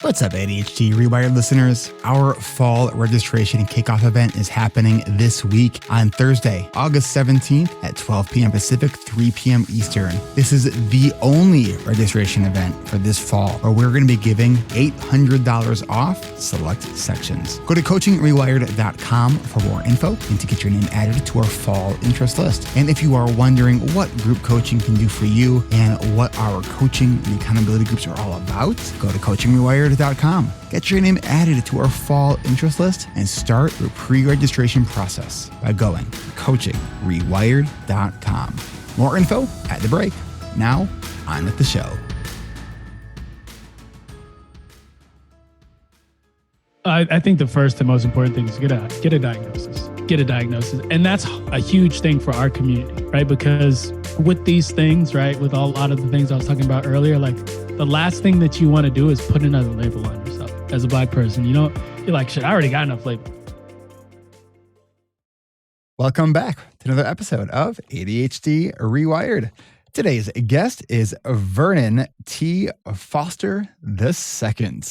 What's up, ADHD Rewired listeners? Our fall registration kickoff event is happening this week on Thursday, August 17th at 12 p.m. Pacific, 3 p.m. Eastern. This is the only registration event for this fall where we're going to be giving $800 off select sections. Go to coachingrewired.com for more info and to get your name added to our fall interest list. And if you are wondering what group coaching can do for you and what our coaching and accountability groups are all about, go to coachingrewired.com. Get your name added to our fall interest list and start your pre-registration process by going to coachingrewired.com. More info at the break. Now, on with the show. I think the first and most important thing is get a diagnosis. Get a diagnosis. And that's a huge thing for our community, right? Because with these things, right, with a lot of the things I was talking about earlier, like the last thing that you want to do is put another label on yourself as a Black person. You know, you're like, shit, I already got enough labels. Welcome back to another episode of ADHD Rewired. Today's guest is Vernon T. Foster II.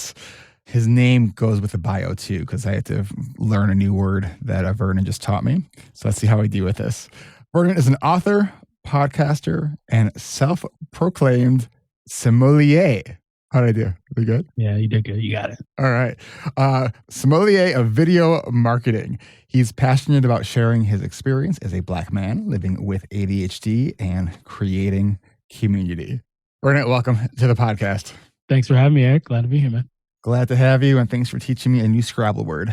His name goes with the bio too, because I had to learn a new word that Vernon just taught me. So let's see how I do with this. Vernon is an author, podcaster, and self-proclaimed sommelier. How did I do? Pretty good? Yeah, you did good. You got it. All right. Sommelier of video marketing. He's passionate about sharing his experience as a Black man living with ADHD and creating community. Vernon, welcome to the podcast. Thanks for having me, Eric. Glad to be here, man. Glad to have you, and thanks for teaching me a new Scrabble word,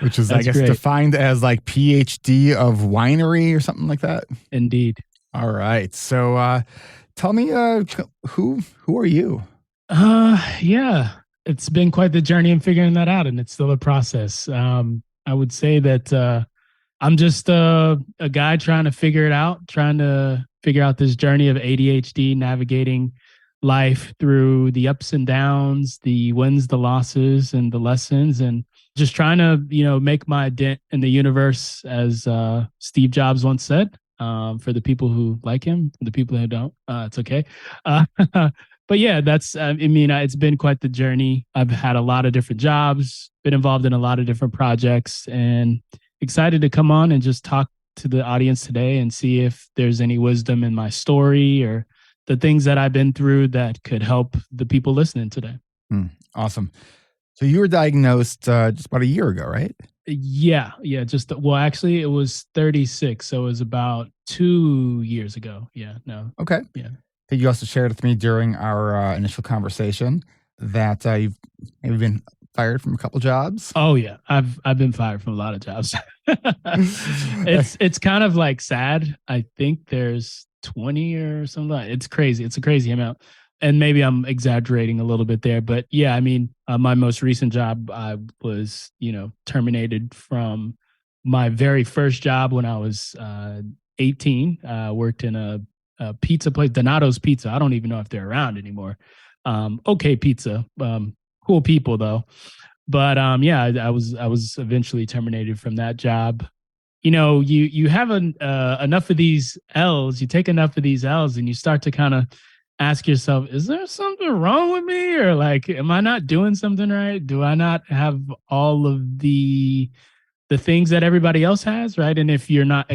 which is, I guess, great. Defined as like PhD of winery or something like that. Indeed. All right. So tell me, who are you? Yeah, it's been quite the journey in figuring that out, and it's still a process. I would say that I'm just a guy trying to figure out this journey of ADHD, navigating life through the ups and downs, the wins, the losses, and the lessons, and just trying to, make my dent in the universe, as Steve Jobs once said. For the people who like him, for the people who don't, it's okay. But yeah, it's been quite the journey. I've had a lot of different jobs, been involved in a lot of different projects, and excited to come on and just talk to the audience today and see if there's any wisdom in my story or the things that I've been through that could help the people listening today. Awesome. So you were diagnosed just about a year ago, right? Yeah. Actually, it was 36. So it was about 2 years ago. Yeah, no. Okay. Yeah. You also shared with me during our initial conversation that you've maybe been fired from a couple jobs. Oh yeah, I've been fired from a lot of jobs. It's kind of like sad. I think there's 20 or something. It's crazy. It's a crazy amount. And maybe I'm exaggerating a little bit there, but yeah, my most recent job, I was, terminated from my very first job when I was 18. Worked in a pizza place, Donato's Pizza. I don't even know if they're around anymore. Okay pizza. Cool people though. But yeah, I was eventually terminated from that job. You have enough of these L's, you take enough of these L's, and you start to kind of ask yourself, is there something wrong with me? Or like, am I not doing something right? Do I not have all of the things that everybody else has, right? And if you're not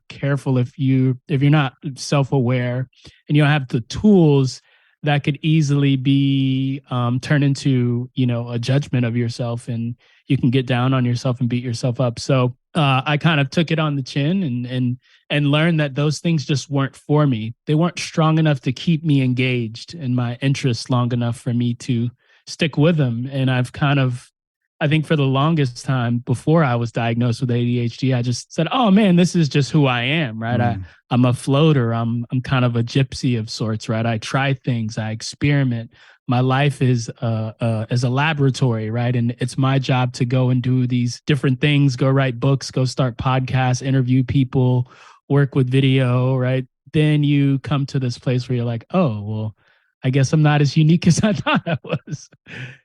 careful, if you're not self-aware and you don't have the tools, that could easily be turned into, a judgment of yourself, and you can get down on yourself and beat yourself up. So I kind of took it on the chin and learned that those things just weren't for me. They weren't strong enough to keep me engaged in my interests long enough for me to stick with them. And I think for the longest time before I was diagnosed with ADHD, I just said, oh man, this is just who I am, right? I'm a floater. I'm kind of a gypsy of sorts, right? I try things, I experiment. My life is a laboratory, right? And it's my job to go and do these different things, go write books, go start podcasts, interview people, work with video, right? Then you come to this place where you're like, oh, well, I guess I'm not as unique as I thought I was.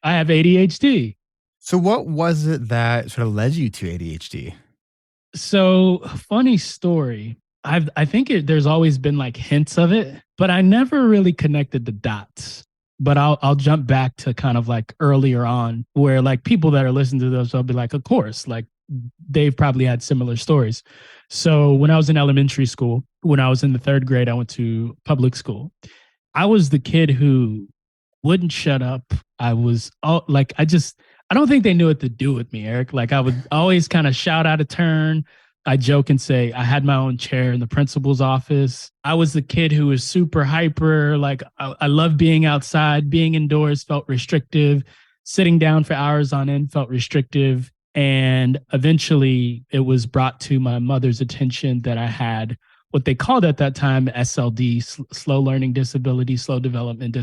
I have ADHD. So what was it that sort of led you to ADHD? So funny story. I think there's always been like hints of it, but I never really connected the dots. but I'll jump back to kind of like earlier on where like people that are listening to those, I'll be like, of course, like they've probably had similar stories. So when I was in elementary school, when I was in the third grade, I went to public school. I was the kid who wouldn't shut up. I was like, I don't think they knew what to do with me, Eric. Like I would always kind of shout out of turn. I joke and say I had my own chair in the principal's office. I was the kid who was super hyper. Like I loved being outside. Being indoors felt restrictive. Sitting down for hours on end felt restrictive. And eventually it was brought to my mother's attention that I had what they called at that time SLD, slow learning disability, slow development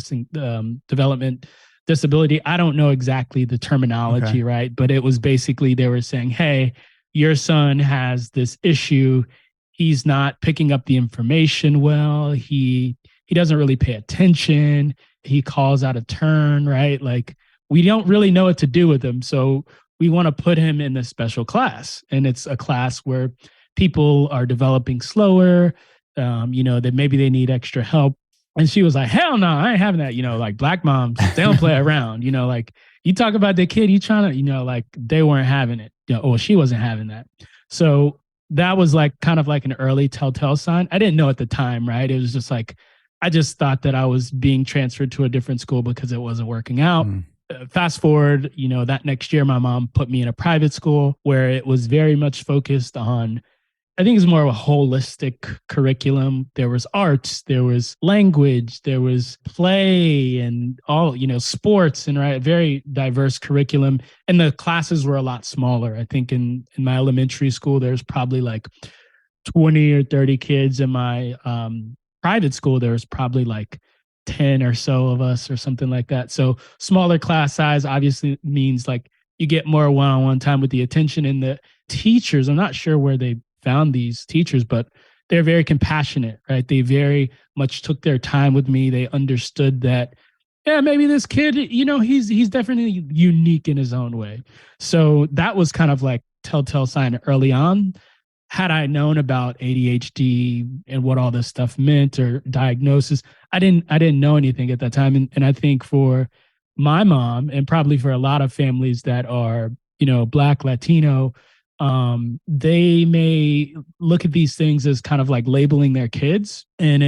development disability. I don't know exactly the terminology, right? But it was basically they were saying, hey, your son has this issue. He's not picking up the information well. He doesn't really pay attention. He calls out of turn, right? Like we don't really know what to do with him. So we want to put him in a special class. And it's a class where people are developing slower, that maybe they need extra help. And she was like, hell no, I ain't having that. Like black moms, they don't play around, like you talk about the kid, you trying to, like they weren't having it. Or she wasn't having that. So that was like kind of like an early telltale sign. I didn't know at the time, right? It was just like, I just thought that I was being transferred to a different school because it wasn't working out. Fast forward, that next year, my mom put me in a private school where it was very much focused on, I think it's more of a holistic curriculum. There was arts, there was language, there was play and all, sports and right, very diverse curriculum. And the classes were a lot smaller. I think in my elementary school, there's probably like 20 or 30 kids. In my private school, there was probably like 10 or so of us or something like that. So smaller class size obviously means like you get more one-on-one time with the attention, and the teachers, I'm not sure where they found these teachers, but they're very compassionate, right? They very much took their time with me. They understood that, yeah, maybe this kid, he's definitely unique in his own way. So that was kind of like telltale sign early on. Had I known about ADHD and what all this stuff meant or diagnosis, I didn't know anything at that time. And I think for my mom and probably for a lot of families that are, Black, Latino, they may look at these things as kind of like labeling their kids, and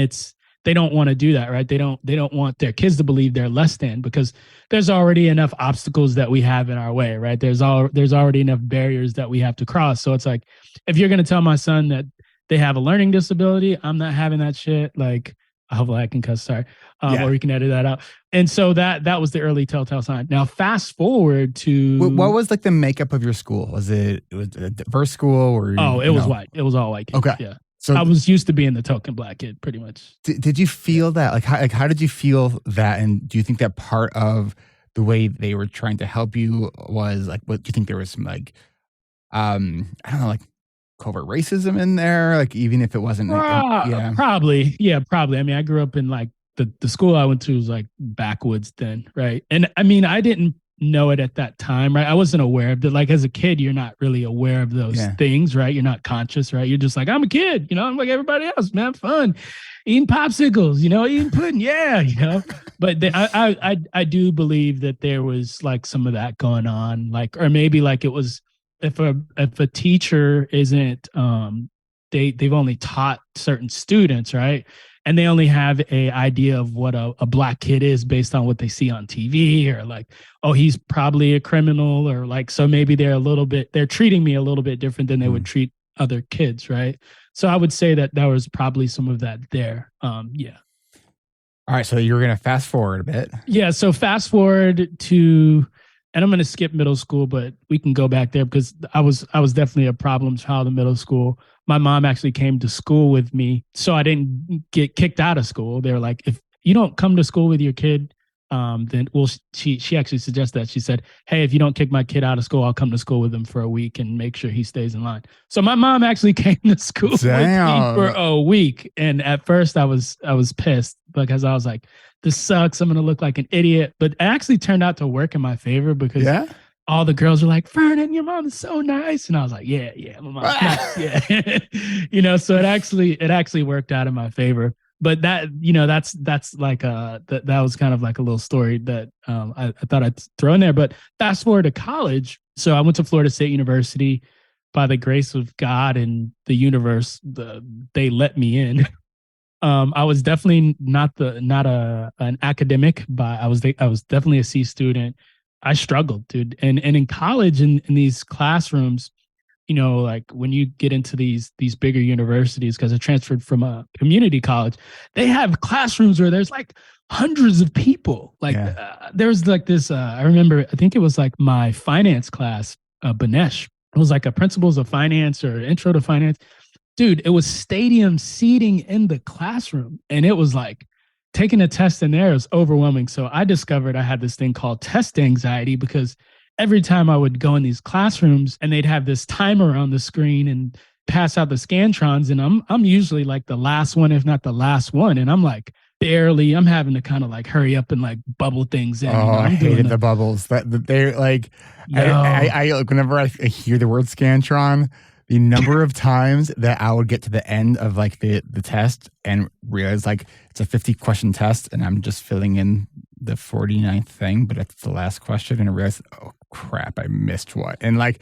they don't want to do that, right? They don't want their kids to believe they're less than, because there's already enough obstacles that we have in our way, right? There's already enough barriers that we have to cross. So it's like, if you're going to tell my son that they have a learning disability, I'm not having that shit. Like, hopefully I can cuss, sorry. Or we can edit that out. And so that was the early telltale sign. Now, fast forward to... What was like the makeup of your school? Was it a diverse school? Or it was white. It was all white kids. Okay. Yeah. So I was used to being the token black kid, pretty much. Did you feel that? How did you feel that? And do you think that part of the way they were trying to help you was like, what do you think there was some like, I don't know, like covert racism in there? Like, even if it wasn't, probably. Yeah, probably. I mean, I grew up in like the school I went to was like backwoods then, right? And I mean, I didn't know it at that time, right? I wasn't aware of it. Like as a kid, you're not really aware of those things, right? You're not conscious, right? You're just like, I'm a kid, I'm like everybody else, man, fun, eating popsicles, eating pudding, But I do believe that there was like some of that going on, like, or maybe like it was if a teacher isn't they've only taught certain students, right? And they only have a idea of what a black kid is based on what they see on TV, or like, oh, he's probably a criminal, or like, so maybe they're treating me a little bit different than they would treat other kids, right? So I would say that was probably some of that there. Yeah. All right. So you're going to fast forward a bit. Yeah. So fast forward to, and I'm going to skip middle school, but we can go back there because I was definitely a problem child in middle school. My mom actually came to school with me, so I didn't get kicked out of school. They were like, if you don't come to school with your kid, then she actually suggested that. She said, hey, if you don't kick my kid out of school, I'll come to school with him for a week and make sure he stays in line. So my mom actually came to school with me for a week. And at first I was pissed because I was like, this sucks. I'm going to look like an idiot. But it actually turned out to work in my favor because all the girls were like, Vernon, your mom is so nice. And I was like, yeah, my mom's nice. Yeah. So it actually worked out in my favor. but that, that's like that was kind of like a little story that I thought I'd throw in there. But fast forward to college. So I went to Florida State University. By the grace of God and the universe, they let me in. I was definitely not an academic, but I was definitely a C student. I struggled, dude. And in college, in these classrooms, like when you get into these bigger universities, because I transferred from a community college, they have classrooms where there's like hundreds of people. Like there was like this. I remember, I think it was like my finance class, Banesh. It was like a principles of finance or intro to finance. Dude, it was stadium seating in the classroom. And it was like taking a test in there was overwhelming. So I discovered I had this thing called test anxiety, because every time I would go in these classrooms and they'd have this timer on the screen and pass out the Scantrons. And I'm usually like the last one, if not the last one. And I'm like, I'm having to kind of like hurry up and like bubble things in. Oh, I hated the bubbles. They're like, I whenever I hear the word Scantron, the number of times that I would get to the end of like the test and realize like it's a 50-question test and I'm just filling in the 49th thing, but it's the last question, and I realized, oh crap, I missed what. And like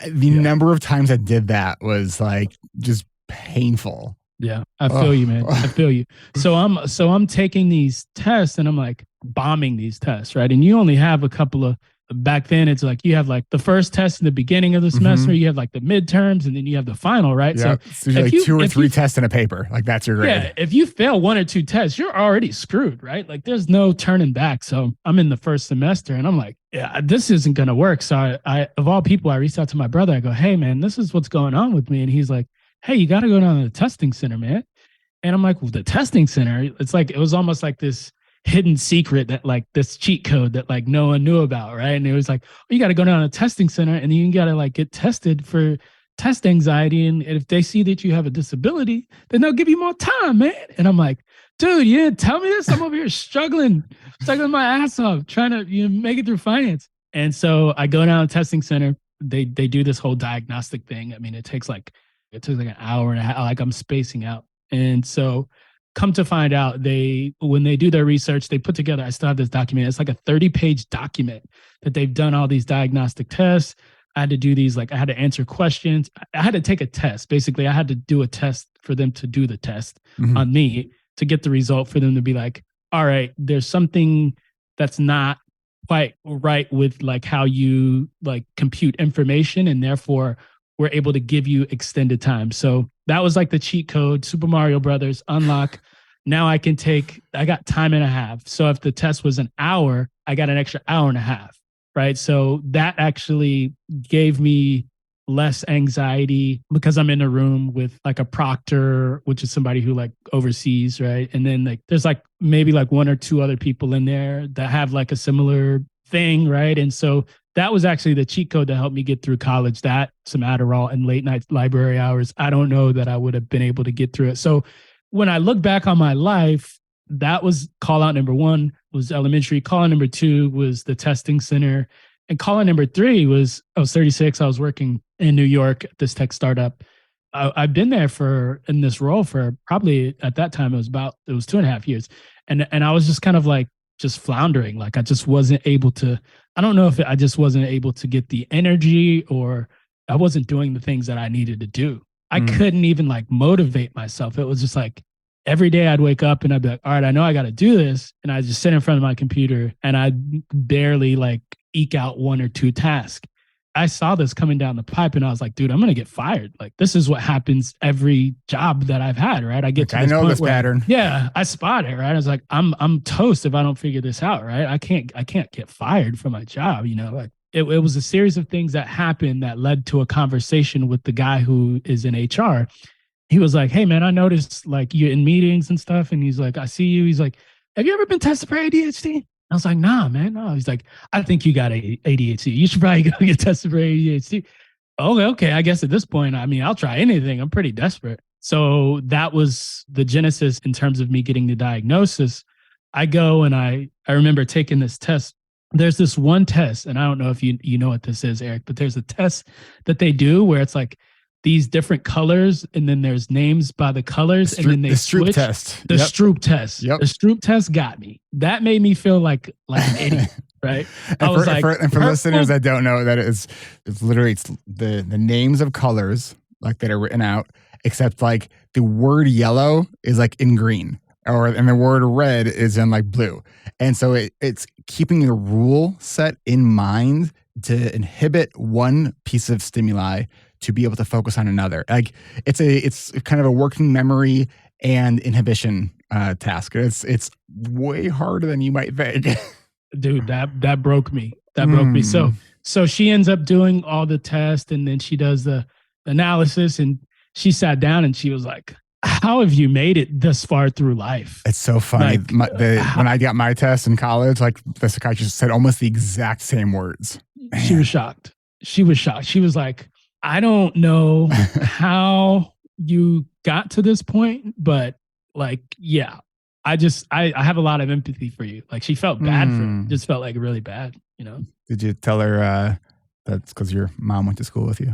the number of times I did that was like just painful. Yeah, I feel you, man. I feel you. So I'm taking these tests and I'm like bombing these tests, right? And you only have a couple of, back then it's like you have like the first test in the beginning of the semester, you have like the midterms, and then you have the final, right? Yeah. So like 2 or 3 tests in a paper, like that's your grade. Yeah, if you fail 1 or 2 tests, you're already screwed, right? Like there's no turning back. So I'm in the first semester and I'm like, yeah, this isn't gonna work. So I of all people, I reached out to my brother. I go, hey man, this is what's going on with me. And he's like, hey, you got to go down to the testing center, man. And I'm like, well, the testing center, it's like, it was almost like this hidden secret, that like this cheat code that like no one knew about, right? And it was like, oh, you got to go down to the testing center and you got to like get tested for test anxiety. And if they see that you have a disability, then they'll give you more time, man. And I'm like, dude, you didn't tell me this? I'm over here struggling my ass off, trying to make it through finance. And so I go down to the testing center. They do this whole diagnostic thing. I mean, it took like an hour and a half, like I'm spacing out. And so come to find out, when they do their research, they put together, I still have this document. It's like a 30-page document that they've done all these diagnostic tests. I had to do these, like I had to answer questions. I had to take a test. Basically, I had to do a test for them to do the test on me to get the result, for them to be like, all right, there's something that's not quite right with like how you like compute information, and therefore we're able to give you extended time. So that was like the cheat code, Super Mario Brothers, unlock. Now I got time and a half. So if the test was an hour, I got an extra hour and a half, right? So that actually gave me less anxiety, because I'm in a room with like a proctor, which is somebody who like oversees, right? And then like there's like maybe like 1 or 2 other people in there that have like a similar thing, right? And so that was actually the cheat code that helped me get through college. That, some Adderall and late night library hours. I don't know that I would have been able to get through it. So when I look back on my life, that was call out number 1 was elementary. Call out number 2 was the testing center. And call out number 3 was, I was 36. I was working in New York at this tech startup. I've been there in this role for probably, at that time, it was 2.5 years. And I was just kind of like, just floundering. Like I just wasn't able to, I don't know if I just wasn't able to get the energy, or I wasn't doing the things that I needed to do. I couldn't even like motivate myself. It was just like every day I'd wake up and I'd be like, all right, I know I got to do this. And I just sit in front of my computer and I'd barely like eke out 1 or 2 tasks. I saw this coming down the pipe and I was like, dude, I'm going to get fired. Like this is what happens every job that I've had, right? I get to this I know point this pattern. Yeah, I spot it, right? I was like, I'm toast if I don't figure this out, right? I can't get fired from my job, like it was a series of things that happened that led to a conversation with the guy who is in HR. He was like, hey man, I noticed like you're in meetings and stuff. And he's like, I see you. He's like, have you ever been tested for ADHD? I was like, nah, man, no. He's like, I think you got ADHD. You should probably go get tested for ADHD. Okay. I guess at this point, I mean, I'll try anything. I'm pretty desperate. So that was the genesis in terms of me getting the diagnosis. I go and I remember taking this test. There's this one test, and I don't know if you know what this is, Eric, but there's a test that they do where it's like these different colors, and then there's names by the colors, and then they the Stroop switch. Test. The Stroop Test. Yep. The Stroop Test got me. That made me feel like an idiot, right? And for listeners that don't know, that it's literally the names of colors like that are written out, except like the word yellow is like in green, and the word red is in like blue. And so it's keeping a rule set in mind to inhibit one piece of stimuli to be able to focus on another. Like it's kind of a working memory and inhibition task. It's way harder than you might think. Dude, that broke me. That broke me. So she ends up doing all the tests, and then she does the analysis, and she sat down and she was like, how have you made it this far through life? It's so funny. Like, when I got my test in college, like the psychiatrist said almost the exact same words. Man. She was shocked. She was like, I don't know how you got to this point, but like, yeah, I have a lot of empathy for you. Like, she felt bad for me. Just felt like really bad, you know? Did you tell her that's because your mom went to school with you?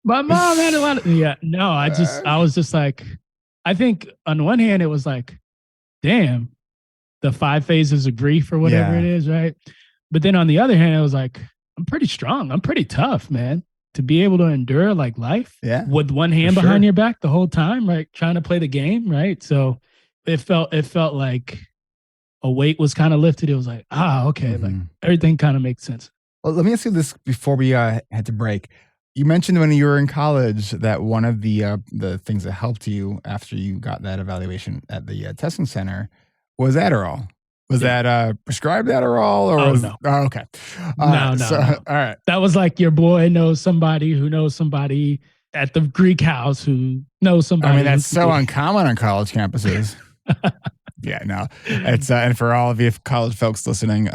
My mom had a lot of, no, I was just like, I think on one hand, it was like, damn, the 5 phases of grief or whatever it is, right? But then on the other hand, it was like, I'm pretty strong. I'm pretty tough, man, to be able to endure like life with one hand behind your back the whole time, right? Trying to play the game, right? So it felt like a weight was kind of lifted. It was like, okay, like everything kind of makes sense. Well, let me ask you this before we had to break. You mentioned when you were in college that one of the things that helped you after you got that evaluation at the testing center was Adderall. Was that prescribed Adderall? Or no. Oh, okay. No. All right. That was like your boy knows somebody who knows somebody at the Greek house who knows somebody. I mean, that's so uncommon on college campuses. Yeah, no. It's and for all of you college folks listening,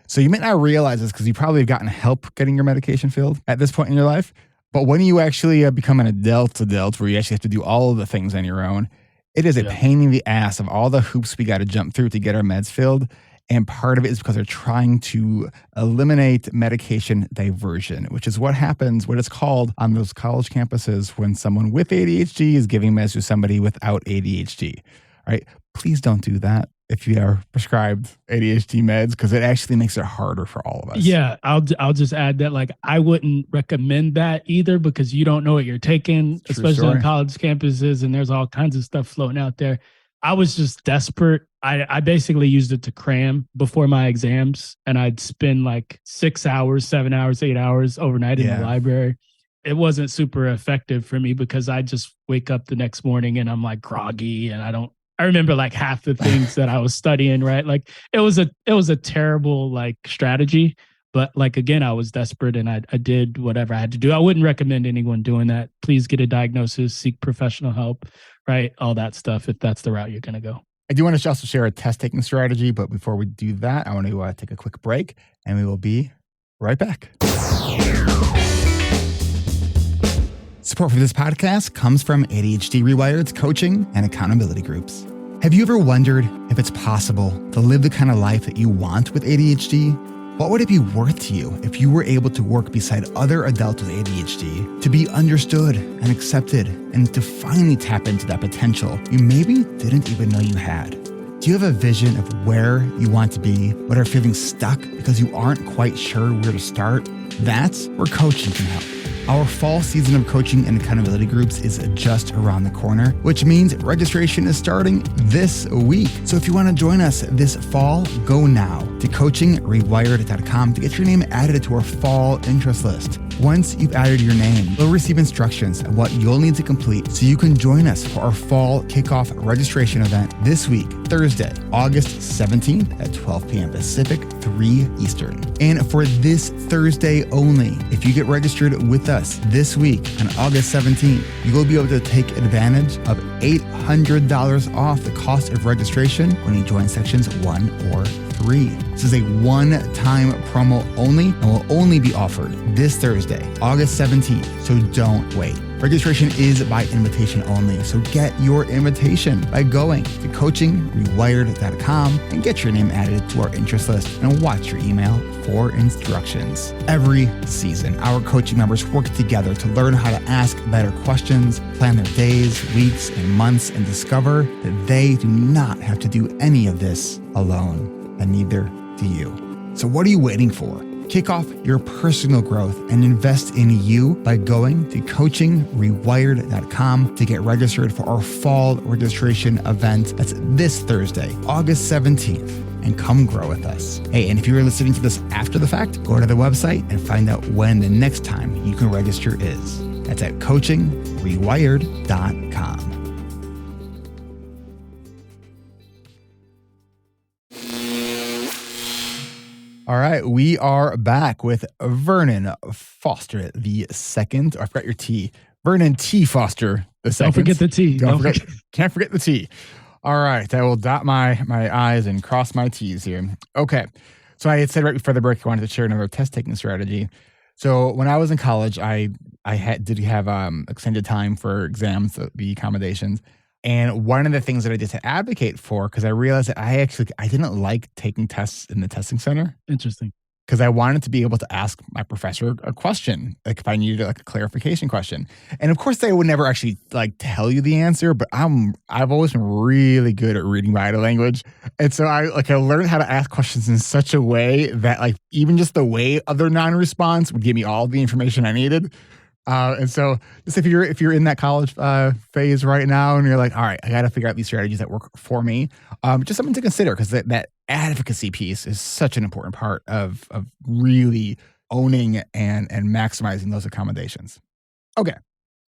so you might not realize this because you probably have gotten help getting your medication filled at this point in your life. But when you actually become an adult where you actually have to do all of the things on your own, it is a pain in the ass of all the hoops we got to jump through to get our meds filled. And part of it is because they're trying to eliminate medication diversion, which is what it's called on those college campuses when someone with ADHD is giving meds to somebody without ADHD, right? Please don't do that if you are prescribed ADHD meds, because it actually makes it harder for all of us. Yeah, I'll just add that, like, I wouldn't recommend that either, because you don't know what you're taking, especially on college campuses, and there's all kinds of stuff floating out there. I was just desperate. I basically used it to cram before my exams, and I'd spend like 6 hours, 7 hours, 8 hours overnight in the library. It wasn't super effective for me because I just wake up the next morning and I'm like groggy, and I remember like half the things that I was studying, right? Like it was a terrible like strategy, but like, again, I was desperate and I did whatever I had to do. I wouldn't recommend anyone doing that. Please get a diagnosis, seek professional help, right? All that stuff, if that's the route you're going to go. I do want to also share a test taking strategy, but before we do that, I want to take a quick break and we will be right back. Support for this podcast comes from ADHD Rewired's coaching and accountability groups. Have you ever wondered if it's possible to live the kind of life that you want with ADHD? What would it be worth to you if you were able to work beside other adults with ADHD, to be understood and accepted, and to finally tap into that potential you maybe didn't even know you had? Do you have a vision of where you want to be, but are feeling stuck because you aren't quite sure where to start? That's where coaching can help. Our fall season of coaching and accountability groups is just around the corner, which means registration is starting this week. So if you want to join us this fall, go now to coachingrewired.com to get your name added to our fall interest list. Once you've added your name, you'll receive instructions on what you'll need to complete so you can join us for our fall kickoff registration event this week, Thursday, August 17th at 12 p.m. Pacific, 3 Eastern. And for this Thursday only, if you get registered with us this week on August 17th, you will be able to take advantage of $800 off the cost of registration when you join sections 1 or 3. This is a one-time promo only and will only be offered this Thursday, August 17th, so don't wait. Registration is by invitation only, so get your invitation by going to coachingrewired.com and get your name added to our interest list and watch your email for instructions. Every season, our coaching members work together to learn how to ask better questions, plan their days, weeks, and months, and discover that they do not have to do any of this alone, and neither do you. So what are you waiting for? Kick off your personal growth and invest in you by going to coachingrewired.com to get registered for our fall registration event. That's this Thursday, August 17th, and come grow with us. Hey, and if you're listening to this after the fact, go to the website and find out when the next time you can register is. That's at coachingrewired.com. All right, we are back with Vernon Foster the second. I forgot your T. Vernon T. Foster the second. Don't forget the T. Can't forget the T. All right, I will dot my I's and cross my T's here. Okay, so I had said right before the break I wanted to share another test taking strategy. So when I was in college, I did have extended time for exams, the accommodations. And one of the things that I did to advocate for, because I realized that I didn't like taking tests in the testing center. Interesting. Because I wanted to be able to ask my professor a question, like if I needed like a clarification question. And of course, they would never actually like tell you the answer, but I've always been really good at reading body language. And so I learned how to ask questions in such a way that like even just the way of their non-response would give me all the information I needed. And so just if you're in that college phase right now and you're like, all right, I got to figure out these strategies that work for me, just something to consider, because that advocacy piece is such an important part of really owning and maximizing those accommodations. Okay.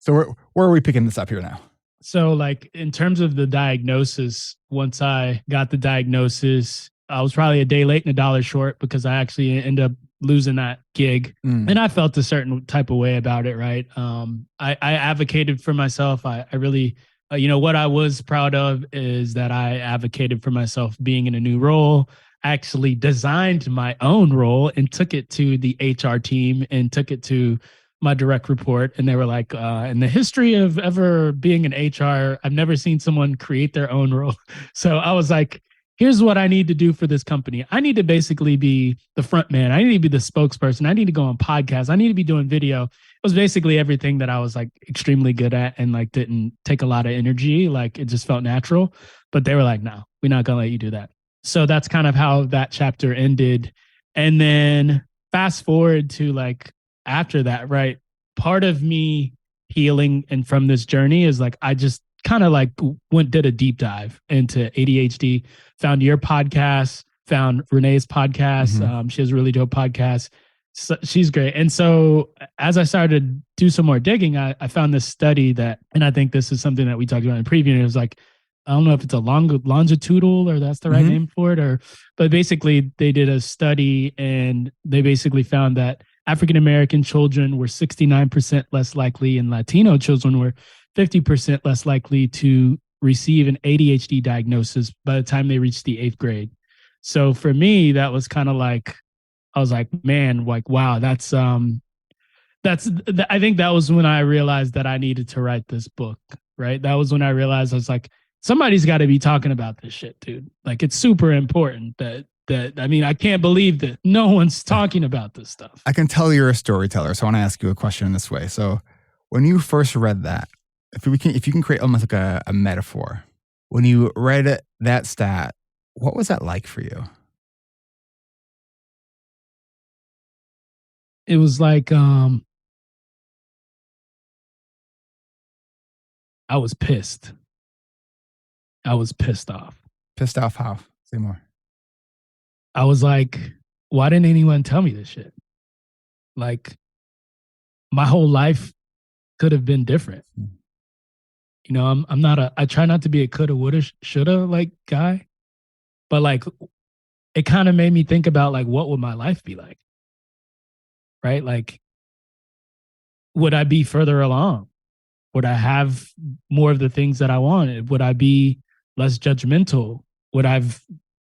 So where are we picking this up here now? So like in terms of the diagnosis, once I got the diagnosis, I was probably a day late and a dollar short because I actually ended up losing that gig. And I felt a certain type of way about it, right? I advocated for myself. I really, what I was proud of is that I advocated for myself being in a new role, actually designed my own role and took it to the HR team and took it to my direct report. And they were like, in the history of ever being in HR, I've never seen someone create their own role. So I was like, here's what I need to do for this company. I need to basically be the front man. I need to be the spokesperson. I need to go on podcasts. I need to be doing video. It was basically everything that I was like extremely good at and like didn't take a lot of energy. Like it just felt natural. But they were like, no, we're not going to let you do that. So that's kind of how that chapter ended. And then fast forward to like after that, right? Part of me healing and from this journey is like, I just kind of like did a deep dive into ADHD, found your podcast, found Renee's podcast. Mm-hmm. She has a really dope podcast. So she's great. And so as I started to do some more digging, I found this study that, and I think this is something that we talked about in the preview. And it was like, I don't know if it's a longitudinal or that's the right name for it, but basically they did a study and they basically found that African American children were 69% less likely and Latino children were 50% less likely to receive an ADHD diagnosis by the time they reached the 8th grade. So for me, that was kind of like, I was like, man, like, wow, I think that was when I realized that I needed to write this book, right? That was when I realized I was like, somebody's got to be talking about this shit, dude. Like, it's super important I can't believe that no one's talking about this stuff. I can tell you're a storyteller, so I want to ask you a question in this way. So when you first read that, if you can create almost like a metaphor, when you read that stat, what was that like for you? It was like, I was pissed. I was pissed off. Pissed off how? Say more. I was like, why didn't anyone tell me this shit? Like, my whole life could have been different. You know, I try not to be a coulda, woulda, shoulda like guy, but like, it kind of made me think about like, what would my life be like? Right? Like, would I be further along? Would I have more of the things that I wanted? Would I be less judgmental? Would I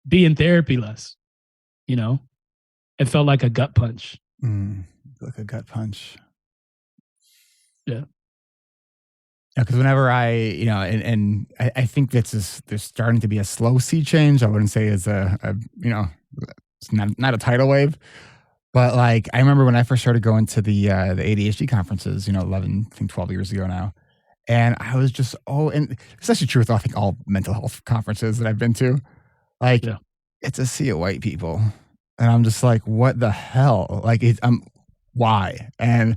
be in therapy less? You know, it felt like a gut punch. Like a gut punch. Yeah. Because whenever I think there's starting to be a slow sea change. I wouldn't say it's it's not a tidal wave, but like I remember when I first started going to the ADHD conferences, 11, I think 12 years ago now, and I was just and it's actually true with I think all mental health conferences that I've been to. Like Yeah. it's a sea of white people, and I'm just like, what the hell? Like why? And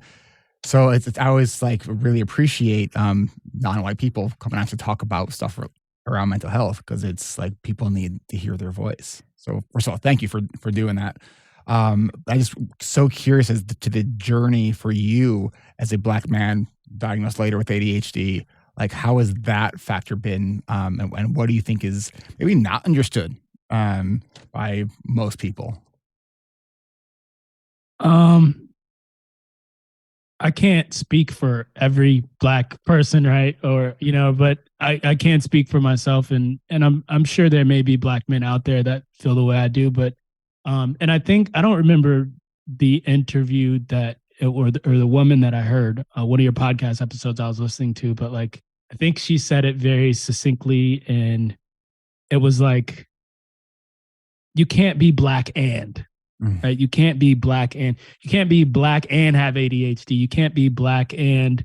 so I always like really appreciate non-white people coming out to talk about stuff around mental health because it's like people need to hear their voice. So first of all, thank you for doing that. I just so curious as to the journey for you as a Black man diagnosed later with ADHD. Like, how has that factor been, and what do you think is maybe not understood by most people? Um, I can't speak for every Black person, right? Or, but I can't speak for myself, and I'm sure there may be Black men out there that feel the way I do, but and I think I don't remember the interview or the woman that I heard, one of your podcast episodes I was listening to, but like I think she said it very succinctly, and it was like you can't be Black and Mm. right. You can't be Black and have ADHD. You can't be Black and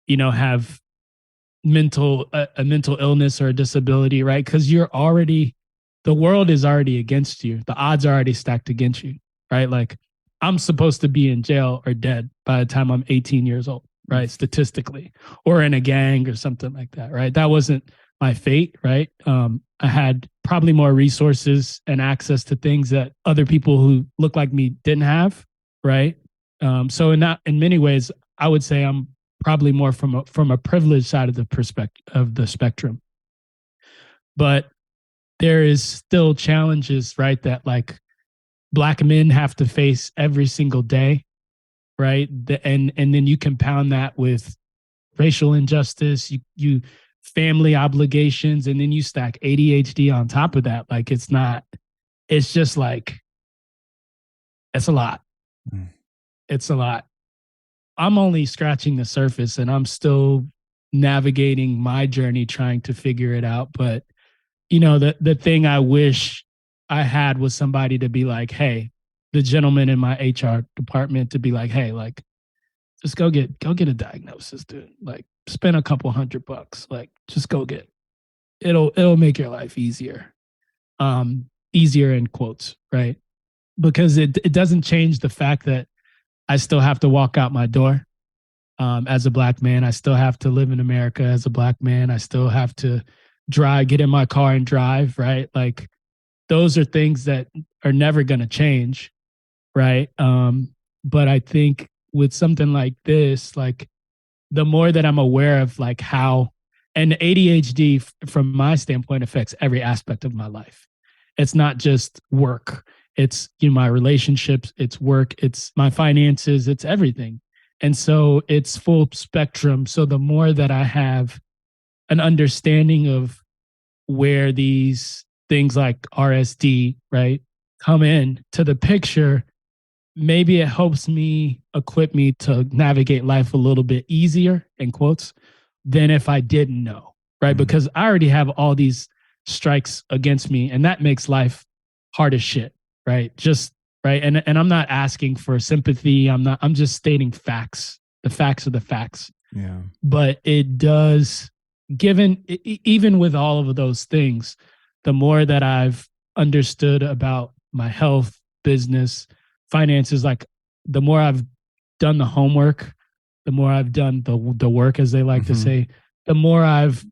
have a mental illness or a disability, right? Because the world is already against you. The odds are already stacked against you, right? Like I'm supposed to be in jail or dead by the time I'm 18 years old, right? Statistically, or in a gang or something like that, right? That wasn't my fate, right? I had probably more resources and access to things that other people who look like me didn't have, right? So in many ways, I would say I'm probably more from a privileged side of the spectrum. But there is still challenges, right? That like Black men have to face every single day, right? And then you compound that with racial injustice, you family obligations, and then you stack ADHD on top of that. Like it's just like it's a lot. Mm. It's a lot. I'm only scratching the surface, and I'm still navigating my journey trying to figure it out. But the thing I wish I had was somebody to be like, hey, the gentleman in my HR department to be like, hey, like just go get a diagnosis, dude. Like spend a couple $100. Like just go get it'll make your life easier. Easier in quotes, right? Because it doesn't change the fact that I still have to walk out my door as a Black man. I still have to live in America as a Black man. I still have to get in my car and drive, right? Like those are things that are never going to change, right? But I think with something like this, like the more that I'm aware of like how, and ADHD from my standpoint affects every aspect of my life. It's not just work. It's my relationships, it's work, it's my finances, it's everything. And so it's full spectrum. So the more that I have an understanding of where these things like RSD, right, come in to the picture, maybe it helps me equip me to navigate life a little bit easier, in quotes, than if I didn't know, right? Mm. Because I already have all these strikes against me, and that makes life hard as shit, right? Just right. And I'm not asking for sympathy. I'm just stating facts. The facts are the facts. Yeah. But it does, even with all of those things, the more that I've understood about my health, business, finances, like the more I've done the homework, the more I've done the work, as they like to say, the more I've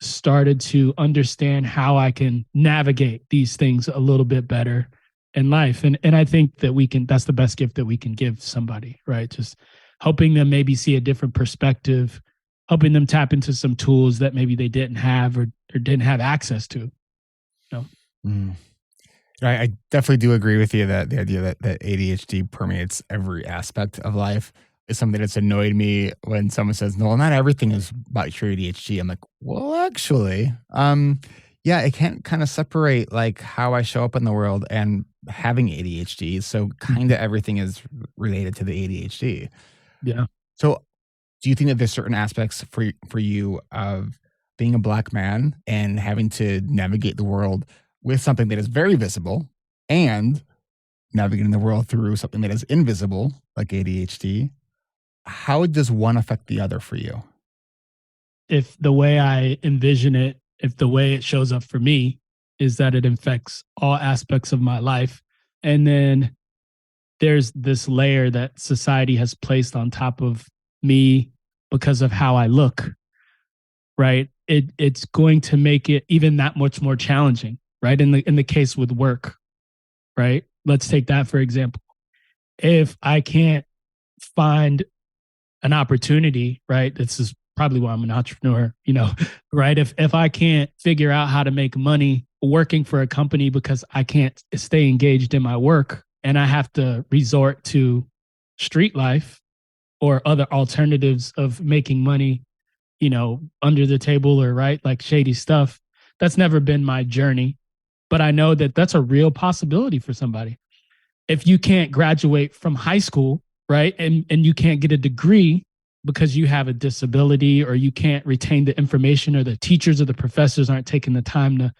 started to understand how I can navigate these things a little bit better in life. And I think that that's the best gift that we can give somebody, right? Just helping them maybe see a different perspective, helping them tap into some tools that maybe they didn't have or didn't have access to. Mm. I definitely do agree with you that the idea that ADHD permeates every aspect of life is something that's annoyed me when someone says, no, not everything is about your ADHD. I'm like, well, actually, yeah, it can't kind of separate like how I show up in the world and having ADHD. So kind of everything is related to the ADHD. Yeah. So Do you think that there's certain aspects for you of being a Black man and having to navigate the world with something that is very visible and navigating the world through something that is invisible, like ADHD? How does one affect the other for you? If the way I envision it, if the way it shows up for me is that it affects all aspects of my life, and then there's this layer that society has placed on top of me because of how I look, right? It's going to make it even that much more challenging, right? In the case with work, right? Let's take that for example. If I can't find an opportunity, right? This is probably why I'm an entrepreneur, right? If I can't figure out how to make money working for a company because I can't stay engaged in my work and I have to resort to street life or other alternatives of making money, under the table or right, like shady stuff, that's never been my journey. But I know that that's a real possibility for somebody. If you can't graduate from high school, right, and you can't get a degree because you have a disability or you can't retain the information or the teachers or the professors aren't taking the time to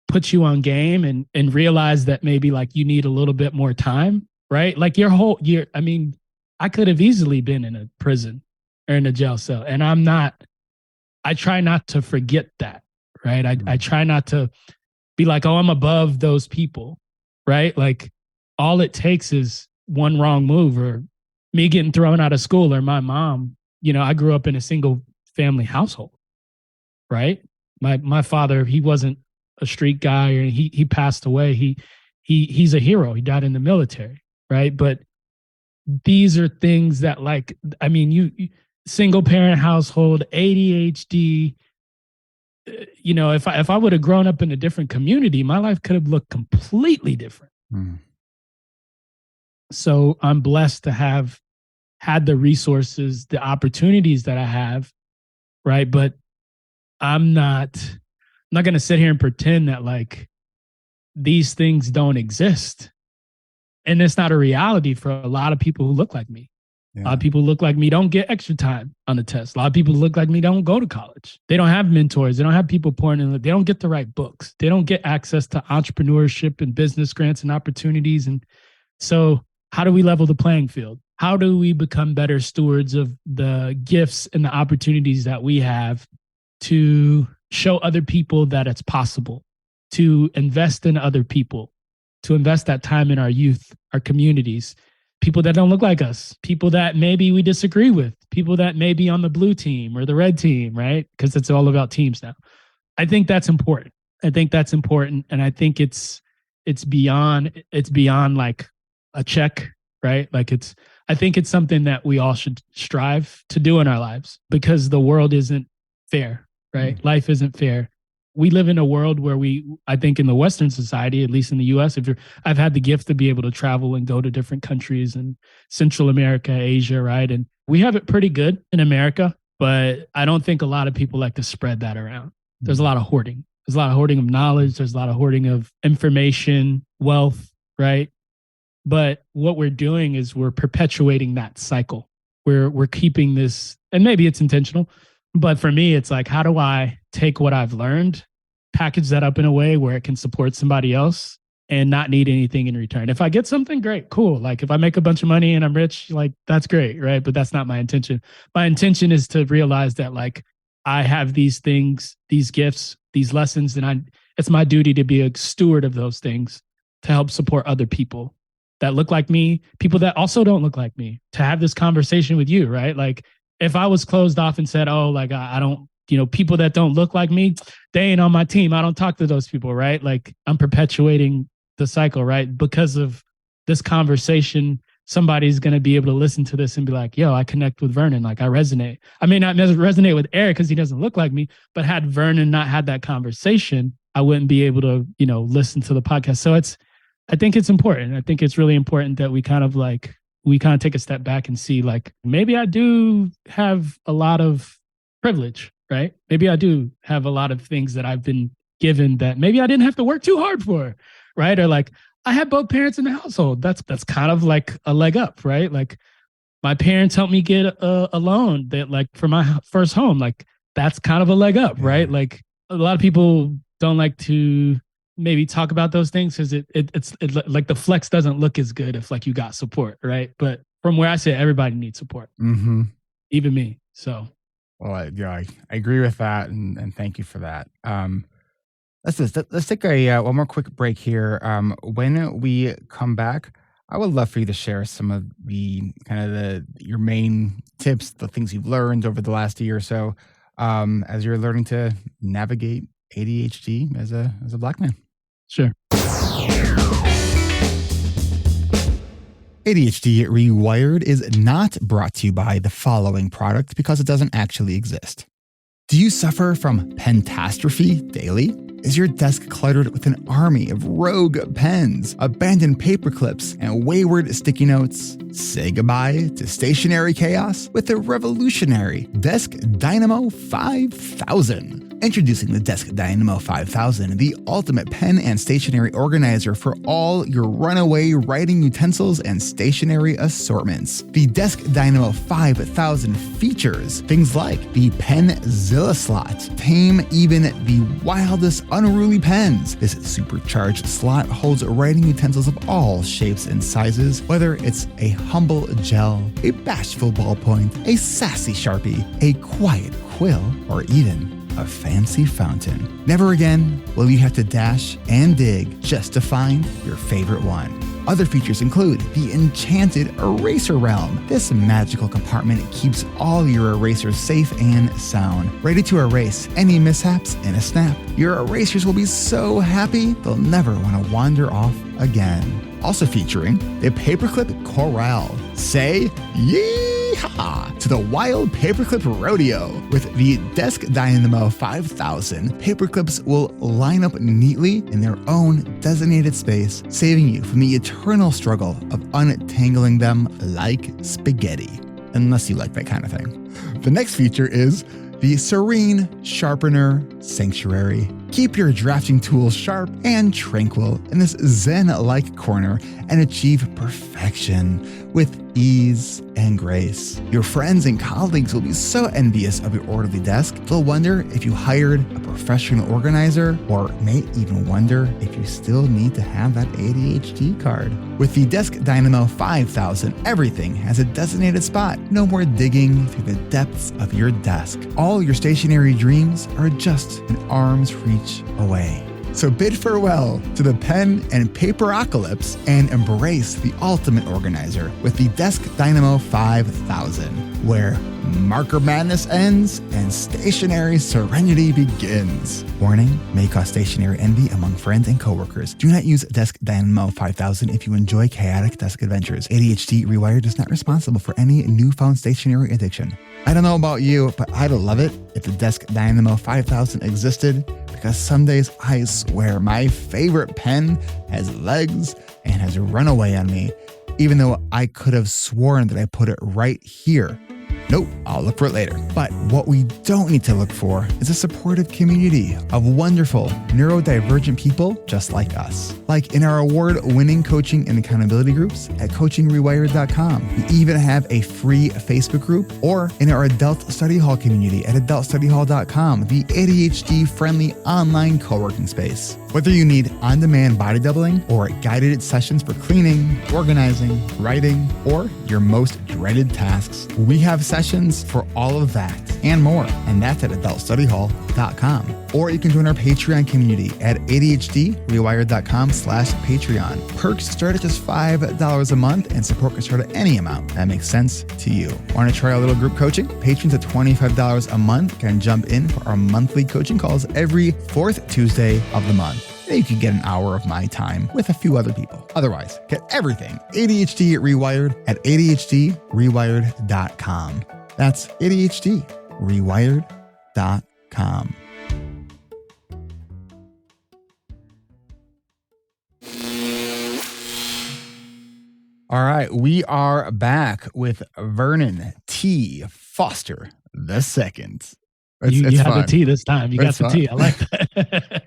put you on game and realize that maybe like you need a little bit more time, right? Like your whole year, I mean, I could have easily been in a prison or in a jail cell. And I try not to forget that, right? I try not to be like, oh, I'm above those people, right? Like all it takes is one wrong move or me getting thrown out of school or my mom. I grew up in a single family household, right? My father, he wasn't a street guy or he passed away. He's a hero. He died in the military, right? But these are things that like, I mean, you single parent household, ADHD, if I would have grown up in a different community, my life could have looked completely different. So I'm blessed to have had the resources, the opportunities that I have, right? But I'm not going to sit here and pretend that like these things don't exist. And it's not a reality for a lot of people who look like me. Yeah. A lot of people who look like me don't get extra time on the test. A lot of people who look like me don't go to college. They don't have mentors. They don't have people pouring in. They don't get the right books. They don't get access to entrepreneurship and business grants and opportunities. And so how do we level the playing field? How do we become better stewards of the gifts and the opportunities that we have to show other people that it's possible, to invest in other people, to invest that time in our youth, our communities, people that don't look like us, people that maybe we disagree with, people that may be on the blue team or the red team, right? Because it's all about teams now. I think that's important. And I think it's beyond like a check, right? Like I think it's something that we all should strive to do in our lives because the world isn't fair, right? Life isn't fair. We live in a world where I think in the Western society, at least in the US, I've had the gift to be able to travel and go to different countries in Central America, Asia, right? And we have it pretty good in America, but I don't think a lot of people like to spread that around. There's a lot of hoarding. There's a lot of hoarding of knowledge. There's a lot of hoarding of information, wealth, right? But what we're doing is we're perpetuating that cycle. We're keeping this, and maybe it's intentional, but for me, it's like, how do I take what I've learned, package that up in a way where it can support somebody else and not need anything in return? If I get something, great, cool. Like if I make a bunch of money and I'm rich, like that's great, right? But that's not my intention. My intention is to realize that like I have these things, these gifts, these lessons, and it's my duty to be a steward of those things to help support other people that look like me, people that also don't look like me, to have this conversation with you, right? Like if I was closed off and said, oh, like I don't, people that don't look like me, they ain't on my team. I don't talk to those people, right? Like I'm perpetuating the cycle, right? Because of this conversation, somebody's going to be able to listen to this and be like, yo, I connect with Vernon. Like I resonate. I may not resonate with Eric because he doesn't look like me, but had Vernon not had that conversation, I wouldn't be able to, listen to the podcast. So I think it's important. I think it's really important that we kind of take a step back and see like, maybe I do have a lot of privilege, right? Maybe I do have a lot of things that I've been given that maybe I didn't have to work too hard for, right? Or like I had both parents in the household. That's kind of like a leg up, right? Like my parents helped me get a loan that like for my first home. Like that's kind of a leg up, right? Like a lot of people don't like to maybe talk about those things because it's like the flex doesn't look as good if like you got support, right? But from where I sit, everybody needs support, even me. So, well, I agree with that, and thank you for that. Let's take a one more quick break here. When we come back, I would love for you to share some of the kind of your main tips, the things you've learned over the last year or so, as you're learning to navigate ADHD as a Black man. Sure. ADHD Rewired is not brought to you by the following product because it doesn't actually exist. Do you suffer from pentastrophe daily? Is your desk cluttered with an army of rogue pens, abandoned paper clips, and wayward sticky notes? Say goodbye to stationary chaos with the revolutionary Desk Dynamo 5000. Introducing the Desk Dynamo 5000, the ultimate pen and stationery organizer for all your runaway writing utensils and stationery assortments. The Desk Dynamo 5000 features things like the Penzilla slot, tame even the wildest unruly pens. This supercharged slot holds writing utensils of all shapes and sizes, whether it's a humble gel, a bashful ballpoint, a sassy Sharpie, a quiet quill, or even a fancy fountain. Never again will you have to dash and dig just to find your favorite one. Other features include the enchanted eraser realm. This magical compartment keeps all your erasers safe and sound, ready to erase any mishaps in a snap. Your erasers will be so happy they'll never want to wander off again. Also featuring the Paperclip Corral. Say yeehaw to the wild paperclip rodeo. With the Desk Dynamo 5000, paperclips will line up neatly in their own designated space, saving you from the eternal struggle of untangling them like spaghetti. Unless you like that kind of thing. The next feature is the Serene Sharpener Sanctuary. Keep your drafting tools sharp and tranquil in this zen-like corner and achieve perfection with ease and grace. Your friends and colleagues will be so envious of your orderly desk, they'll wonder if you hired a professional organizer, or may even wonder if you still need to have that ADHD card. With the Desk Dynamo 5000, everything has a designated spot. No more digging through the depths of your desk. All your stationary dreams are just an arm's reach away. So bid farewell to the pen and paperocalypse and embrace the ultimate organizer with the Desk Dynamo 5000, where marker madness ends and stationary serenity begins. Warning, may cause stationary envy among friends and coworkers. Do not use Desk Dynamo 5000 if you enjoy chaotic desk adventures. ADHD Rewired is not responsible for any newfound stationary addiction. I don't know about you, but I'd love it if the Desk Dynamo 5000 existed, because some days I swear my favorite pen has legs and has run away on me, even though I could have sworn that I put it right here. Nope, I'll look for it later. But what we don't need to look for is a supportive community of wonderful neurodivergent people just like us. Like in our award-winning coaching and accountability groups at coachingrewired.com. We even have a free Facebook group, or in our adult study hall community at adultstudyhall.com, the ADHD-friendly online co-working space. Whether you need on-demand body doubling or guided sessions for cleaning, organizing, writing, or your most dreaded tasks, we have sessions for all of that and more, and that's at adultstudyhall.com. Or you can join our Patreon community at adhdrewired.com/Patreon. Perks start at just $5 a month, and support can start at any amount that makes sense to you. Want to try a little group coaching? Patrons at $25 a month can jump in for our monthly coaching calls every fourth Tuesday of the month. You can get an hour of my time with a few other people. Otherwise, get everything ADHD Rewired at ADHDrewired.com. That's ADHDrewired.com. All right, we are back with Vernon T. Foster the second. You have the T this time. You got the T. I like that.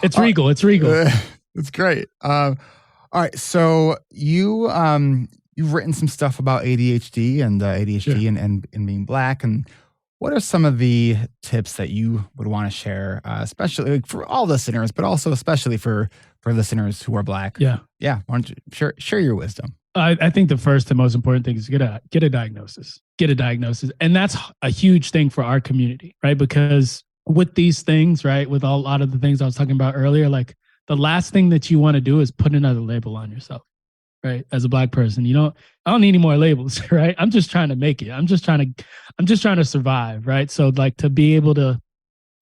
It's regal. It's regal. It's great. All right. So you you've written some stuff about ADHD and ADHD Sure. and being Black. And what are some of the tips that you would want to share, especially like, for all listeners, but also especially for listeners who are Black? Yeah. Yeah. Why don't you share your wisdom? I think the first and most important thing is get a diagnosis. Get a diagnosis. And that's a huge thing for our community, right? Because with these things, right, with a lot of the things I was talking about earlier, like the last thing that you want to do is put another label on yourself, right? As a Black person, I don't need any more labels, right? I'm just trying to make it. I'm just trying to survive, right? So like to be able to,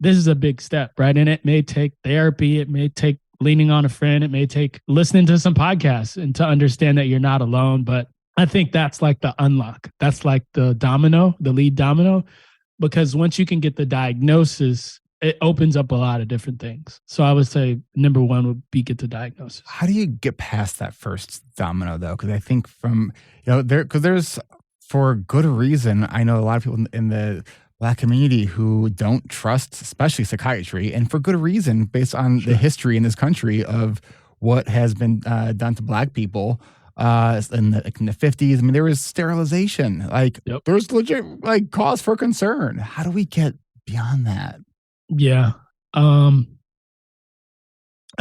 this is a big step, right? And it may take therapy. It may take leaning on a friend. It may take listening to some podcasts and to understand that you're not alone. But I think that's like the unlock. That's like the lead domino, because once you can get the diagnosis, it opens up a lot of different things. So I would say number one would be get the diagnosis. How do you get past that first domino though? Because I think there's, for good reason, I know a lot of people in the Black community who don't trust, especially psychiatry, and for good reason, based on the history in this country of what has been done to Black people in the 50s. I mean, there was sterilization. Like, there's legit like cause for concern. How do we get beyond that? Yeah. I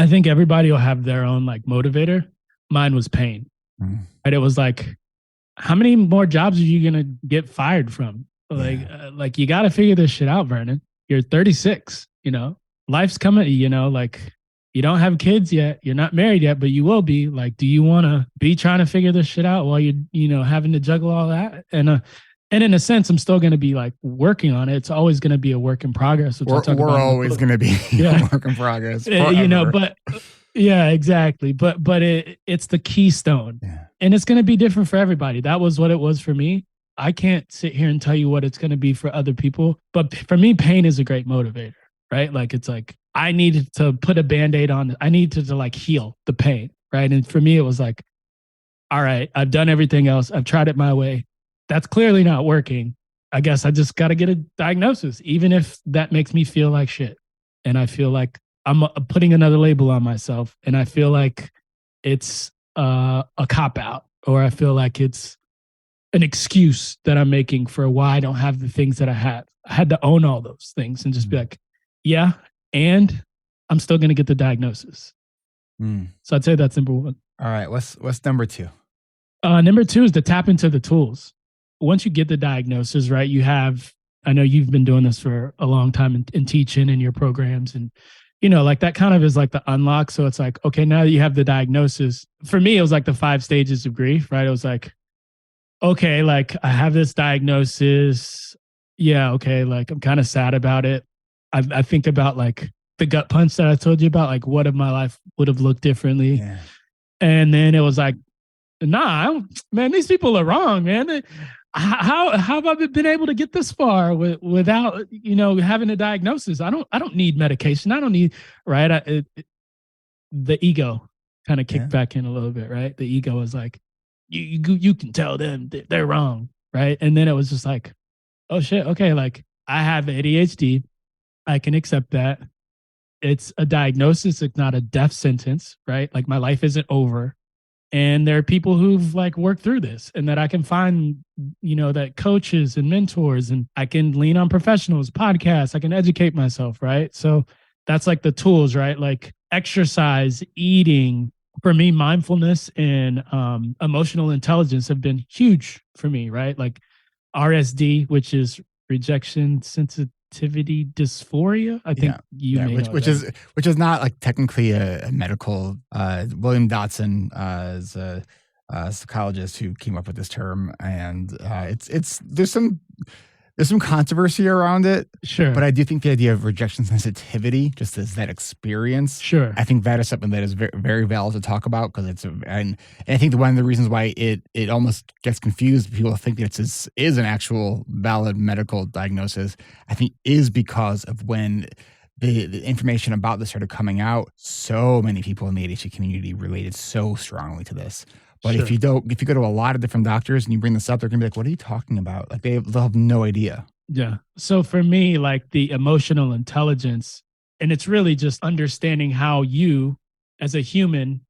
think everybody will have their own like motivator. Mine was pain. Right? It was like, how many more jobs are you going to get fired from? Like you got to figure this shit out, Vernon. You're 36, life's coming, like you don't have kids yet. You're not married yet, but you will be. Like, do you want to be trying to figure this shit out while you're, having to juggle all that? And in a sense, I'm still going to be like working on it. It's always going to be a work in progress. We're always going to be a work in progress. But yeah, exactly. But it's the keystone, and it's going to be different for everybody. That was what it was for me. I can't sit here and tell you what it's going to be for other people. But for me, pain is a great motivator, right? Like, it's like, I needed to put a Band-Aid on it. I needed to like heal the pain, right? And for me, it was like, all right, I've done everything else. I've tried it my way. That's clearly not working. I guess I just got to get a diagnosis, even if that makes me feel like shit. And I feel like I'm putting another label on myself. And I feel like it's a cop-out, or I feel like it's an excuse that I'm making for why I don't have the things that I have. I had to own all those things and just be like, yeah, and I'm still going to get the diagnosis. So I'd say that's number one. All right. What's number two? Number two is to tap into the tools. Once you get the diagnosis, right, I know you've been doing this for a long time in teaching in your programs, and like that kind of is like the unlock. So it's like, okay, now that you have the diagnosis, for me, it was like the 5 stages of grief, right? It was like, okay, like I have this diagnosis. Yeah, okay, like I'm kind of sad about it. I think about like the gut punch that I told you about, like what if my life would have looked differently. Yeah. And then it was like, nah, man, these people are wrong, man. How have I been able to get this far without, having a diagnosis? I don't need medication. I don't need, right? The ego kind of kicked back in a little bit, right? The ego was like, you can tell them they're wrong, right? And then it was just like, oh shit, okay, like I have ADHD. I can accept that. It's a diagnosis. It's not a death sentence, right? Like my life isn't over. And there are people who've like worked through this, and that I can find, that coaches and mentors, and I can lean on professionals, podcasts, I can educate myself, right? So that's like the tools, right? Like exercise, eating. For me, mindfulness and emotional intelligence have been huge for me, right? Like RSD, which is rejection sensitivity dysphoria. I think which is not like technically a medical. William Dotson is a psychologist who came up with this term, and there's some controversy around it. Sure. But I do think the idea of rejection sensitivity, just as that experience, sure, I think that is something that is very, very valid to talk about, because and I think one of the reasons why it almost gets confused, people think that it is an actual valid medical diagnosis, I think is because of when the information about this started coming out, so many people in the ADHD community related so strongly to this. But if you go to a lot of different doctors and you bring this up, they're gonna be like, "What are you talking about?" Like they'll have no idea. Yeah. So for me, like the emotional intelligence, and it's really just understanding how you, as a human,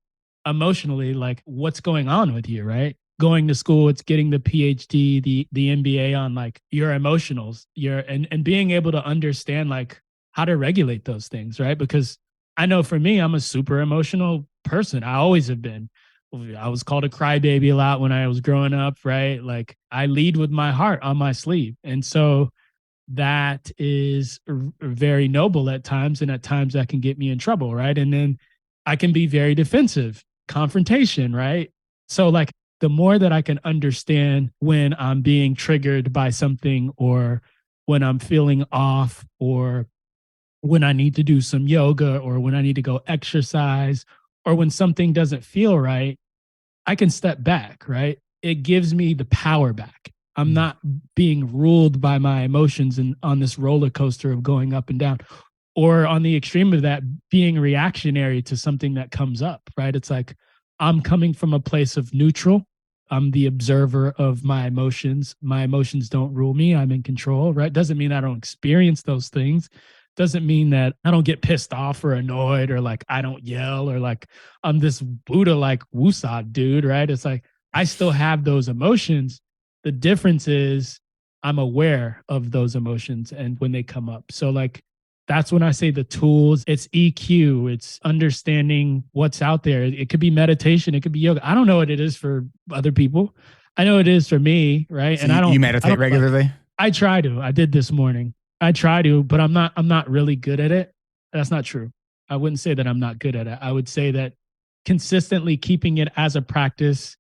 emotionally, like what's going on with you, right? going to school, it's getting the PhD, the MBA on like your emotionals, and being able to understand like how to regulate those things, right? Because I know for me, I'm a super emotional person. I always have been. I was called a crybaby a lot when I was growing up, right? Like I lead with my heart on my sleeve. And so that is very noble at times. And at times that can get me in trouble, right? And then I can be very defensive, confrontation, right? So, like, the more that I can understand when I'm being triggered by something, or when I'm feeling off, or when I need to do some yoga, or when I need to go exercise, or when something doesn't feel right, I can step back, right? It gives me the power back. I'm not being ruled by my emotions and on this roller coaster of going up and down, or on the extreme of that, being reactionary to something that comes up, right? It's like I'm coming from a place of neutral. I'm the observer of my emotions. My emotions don't rule me. I'm in control, right? Doesn't mean I don't experience those things. Doesn't mean that I don't get pissed off or annoyed, or like I don't yell, or like I'm this Buddha like woosah dude, right? It's like I still have those emotions. The difference is I'm aware of those emotions and when they come up. So like that's when I say the tools, it's EQ, it's understanding what's out there. It could be meditation, it could be yoga. I don't know what it is for other people. I know it is for me, right? So you meditate regularly? I try to. I did this morning. I try to, but I'm not really good at it. That's not true. I wouldn't say that I'm not good at it. I would say that consistently keeping it as a practice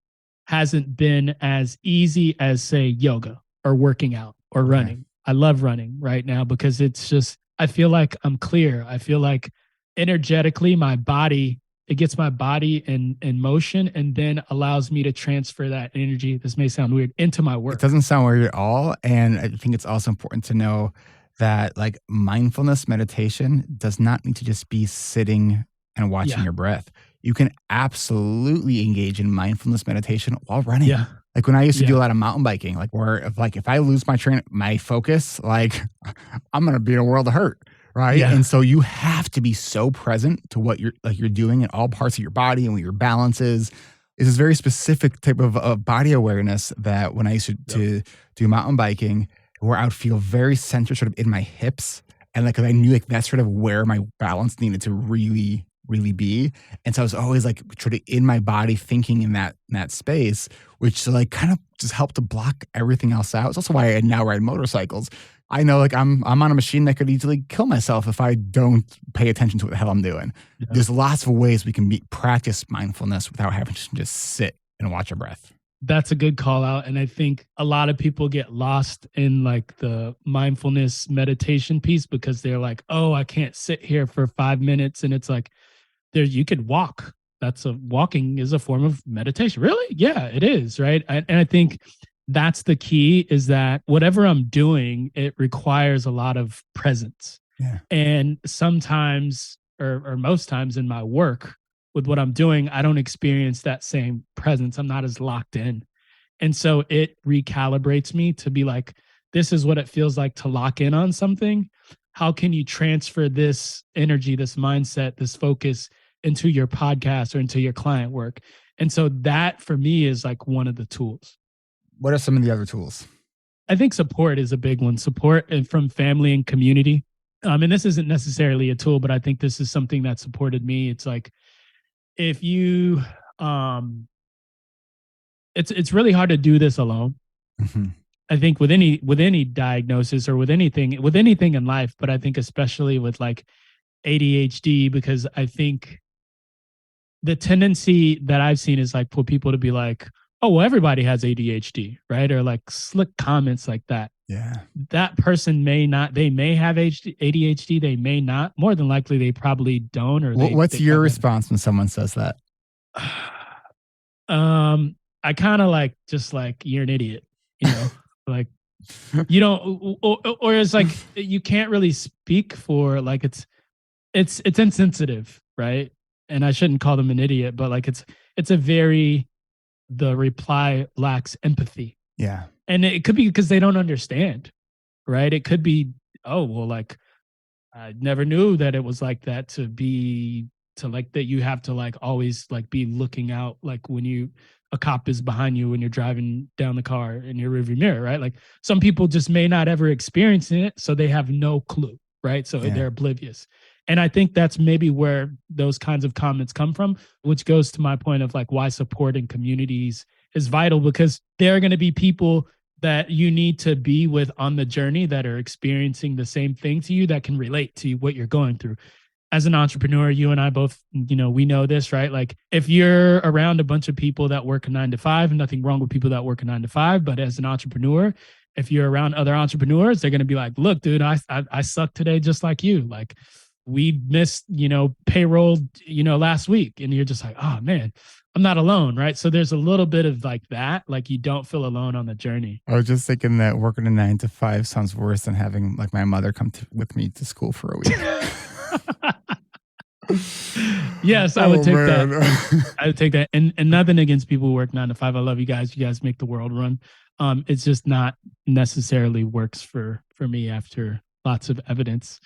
hasn't been as easy as, say, yoga or working out or running. I love running right now because it's just, I feel like I'm clear. I feel like energetically my body, it gets my body in motion, and then allows me to transfer that energy, this may sound weird, into my work. It doesn't sound weird at all. And I think it's also important to know that like mindfulness meditation does not need to just be sitting and watching your breath. You can absolutely engage in mindfulness meditation while running. Yeah. Like when I used to do a lot of mountain biking, like where if I lose my focus, like I'm going to be in a world of hurt. Right. Yeah. And so you have to be so present to what you're doing in all parts of your body and what your balance is. It's this very specific type of body awareness that when I used to do mountain biking, where I would feel very centered sort of in my hips. And like, cause I knew like that's sort of where my balance needed to really, really be. And so I was always like sort of in my body thinking in that space, which like kind of just helped to block everything else out. It's also why I now ride motorcycles. I know like I'm on a machine that could easily kill myself if I don't pay attention to what the hell I'm doing. Yeah. There's lots of ways we can practice mindfulness without having to just sit and watch our breath. That's a good call out. And I think a lot of people get lost in like the mindfulness meditation piece because they're like, oh, I can't sit here for 5 minutes. And it's like, you could walk. Walking is a form of meditation. Really? Yeah, it is. Right. And I think that's the key, is that whatever I'm doing, it requires a lot of presence. Yeah. And sometimes, or most times in my work, with what I'm doing, I don't experience that same presence. I'm not as locked in. And so it recalibrates me to be like, this is what it feels like to lock in on something. How can you transfer this energy, this mindset, this focus into your podcast or into your client work? And so that for me is like one of the tools. What are some of the other tools? I think support is a big one. Support from family and community. And this isn't necessarily a tool, but I think this is something that supported me. It's like, if you it's really hard to do this alone. Mm-hmm. I think with any diagnosis or with anything in life, but I think especially with like ADHD, because I think the tendency that I've seen is like for people to be like, oh, well, everybody has ADHD, right? Or like slick comments like that. Yeah. That person may not, they may have ADHD, they may not. More than likely, they probably don't. Or what's your response when someone says that? I kind of like, just like, you're an idiot, you know, like you don't, or it's like, you can't really speak for, like, it's insensitive, right? And I shouldn't call them an idiot, but like, the reply lacks empathy. Yeah. And it could be because they don't understand, right? It could be, oh, well, like, I never knew that it was like that, that you have to like always like be looking out, like when you, a cop is behind you when you're driving down the car in your rearview mirror, right? Like some people just may not ever experience it, so they have no clue, right? So they're oblivious. And I think that's maybe where those kinds of comments come from, which goes to my point of like why supporting communities is vital, because there are going to be people that you need to be with on the journey that are experiencing the same thing to you, that can relate to what you're going through. As an entrepreneur, you and I both, we know this, right? Like if you're around a bunch of people that work a 9 to 5, nothing wrong with people that work a 9 to 5, but as an entrepreneur, if you're around other entrepreneurs, they're going to be like, look, dude, I suck today just like you. Like we missed, payroll, last week. And you're just like, oh man, I'm not alone, right? So there's a little bit of like that, like you don't feel alone on the journey. I was just thinking that working a 9 to 5 sounds worse than having like my mother come with me to school for a week. Yes, I would take that. I would take that. And nothing against people who work 9 to 5. I love you guys. You guys make the world run. It's just not necessarily works for me after lots of evidence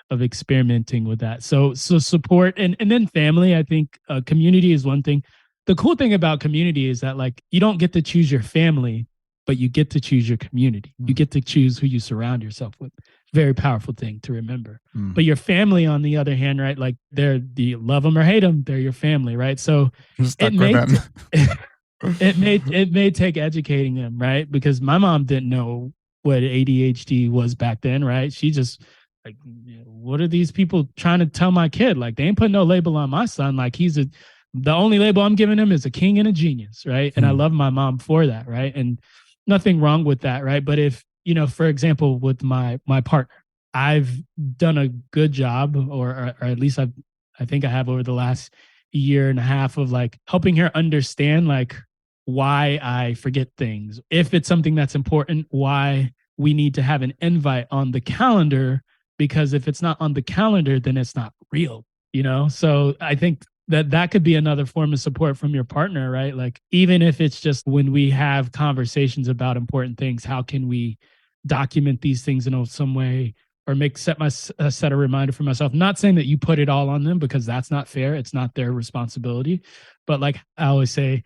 of experimenting with that. So support and then family. I think community is one thing. The cool thing about community is that like you don't get to choose your family, but you get to choose your community. You get to choose who you surround yourself with. Very powerful thing to remember. But your family, on the other hand, right? Like you love them or hate them, they're your family, right? So it may take educating them, right? Because my mom didn't know what ADHD was back then, right? She just like, what are these people trying to tell my kid? Like they ain't putting no label on my son. Like the only label I'm giving him is a king and a genius, right? And I love my mom for that, right? And nothing wrong with that, right? But if, for example, with my partner, I've done a good job, or at least I think I have over the last year and a half of like helping her understand like why I forget things. If it's something that's important, why we need to have an invite on the calendar, because if it's not on the calendar, then it's not real, So I think that could be another form of support from your partner, right? Like even if it's just when we have conversations about important things, how can we document these things in some way, or set a reminder for myself? Not saying that you put it all on them, because that's not fair. It's not their responsibility. But like I always say,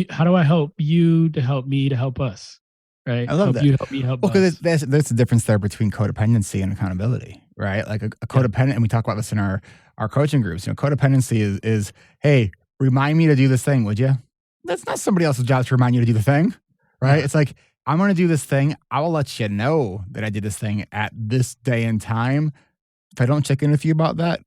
how do I help you to help me to help us? Right? I love that. You help me help us. Because there's a difference there between codependency and accountability, right? Like a codependent, and we talk about this in our coaching groups. Codependency is, hey, remind me to do this thing, would you? That's not somebody else's job to remind you to do the thing, right? It's like, I'm going to do this thing. I will let you know that I did this thing at this day and time. If I don't check in with you about that,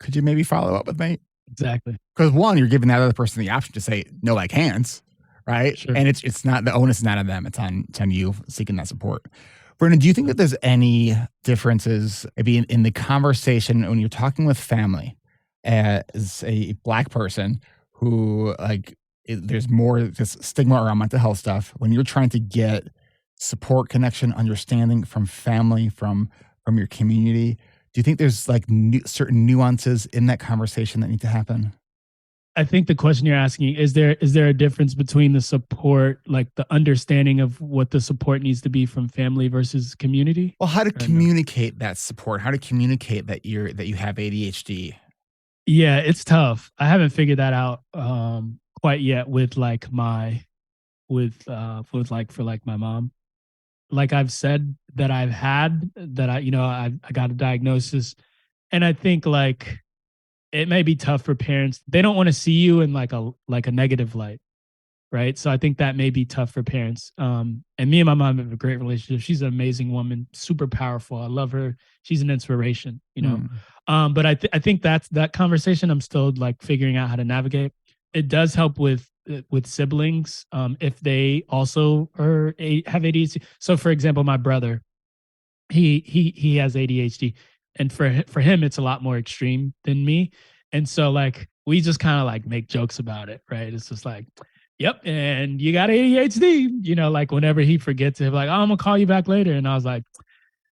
could you maybe follow up with me? Exactly. Because one, you're giving that other person the option to say, no, I can't. Right. Sure. And it's not, the onus is not on them. It's on you seeking that support. Vernon, do you think that there's any differences maybe in the conversation when you're talking with family as a Black person who there's more this stigma around mental health stuff, when you're trying to get support, connection, understanding from family, from your community? Do you think there's like certain nuances in that conversation that need to happen? I think the question you're asking, is there a difference between the support, like the understanding of what the support needs to be from family versus community? Well, how to communicate that support, how to communicate that you have ADHD. Yeah, it's tough. I haven't figured that out quite yet with like my mom. Like I've said that I've had that I got a diagnosis, and I think like it may be tough for parents. They don't want to see you in like a negative light, right? So I think that may be tough for parents. And me and my mom have a great relationship. She's an amazing woman, super powerful. I love her. She's an inspiration, But I think that conversation I'm still like figuring out how to navigate. It does help with siblings if they also have ADHD. So for example, my brother, he has ADHD. And for him, it's a lot more extreme than me. And so like, we just kind of like make jokes about it, right? It's just like, yep, and you got ADHD, like whenever he forgets it, like, oh, I'm gonna call you back later. And I was like,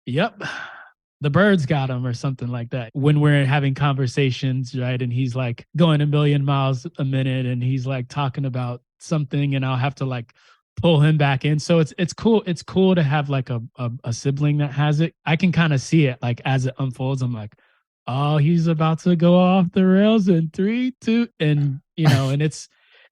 yep, the birds got him or something like that. When we're having conversations, right? And he's like going a million miles a minute and he's like talking about something, and I'll have to like pull him back in. So it's cool. It's cool to have like a sibling that has it. I can kind of see it like as it unfolds. I'm like, oh, he's about to go off the rails in 3, 2, and and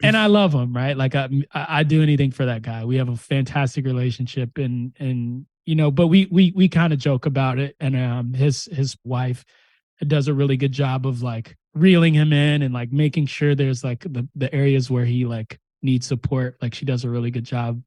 And I love him, right? Like I do anything for that guy. We have a fantastic relationship, and but we kind of joke about it. And his wife does a really good job of like reeling him in and like making sure there's like the areas where he like needs support. Like she does a really good job.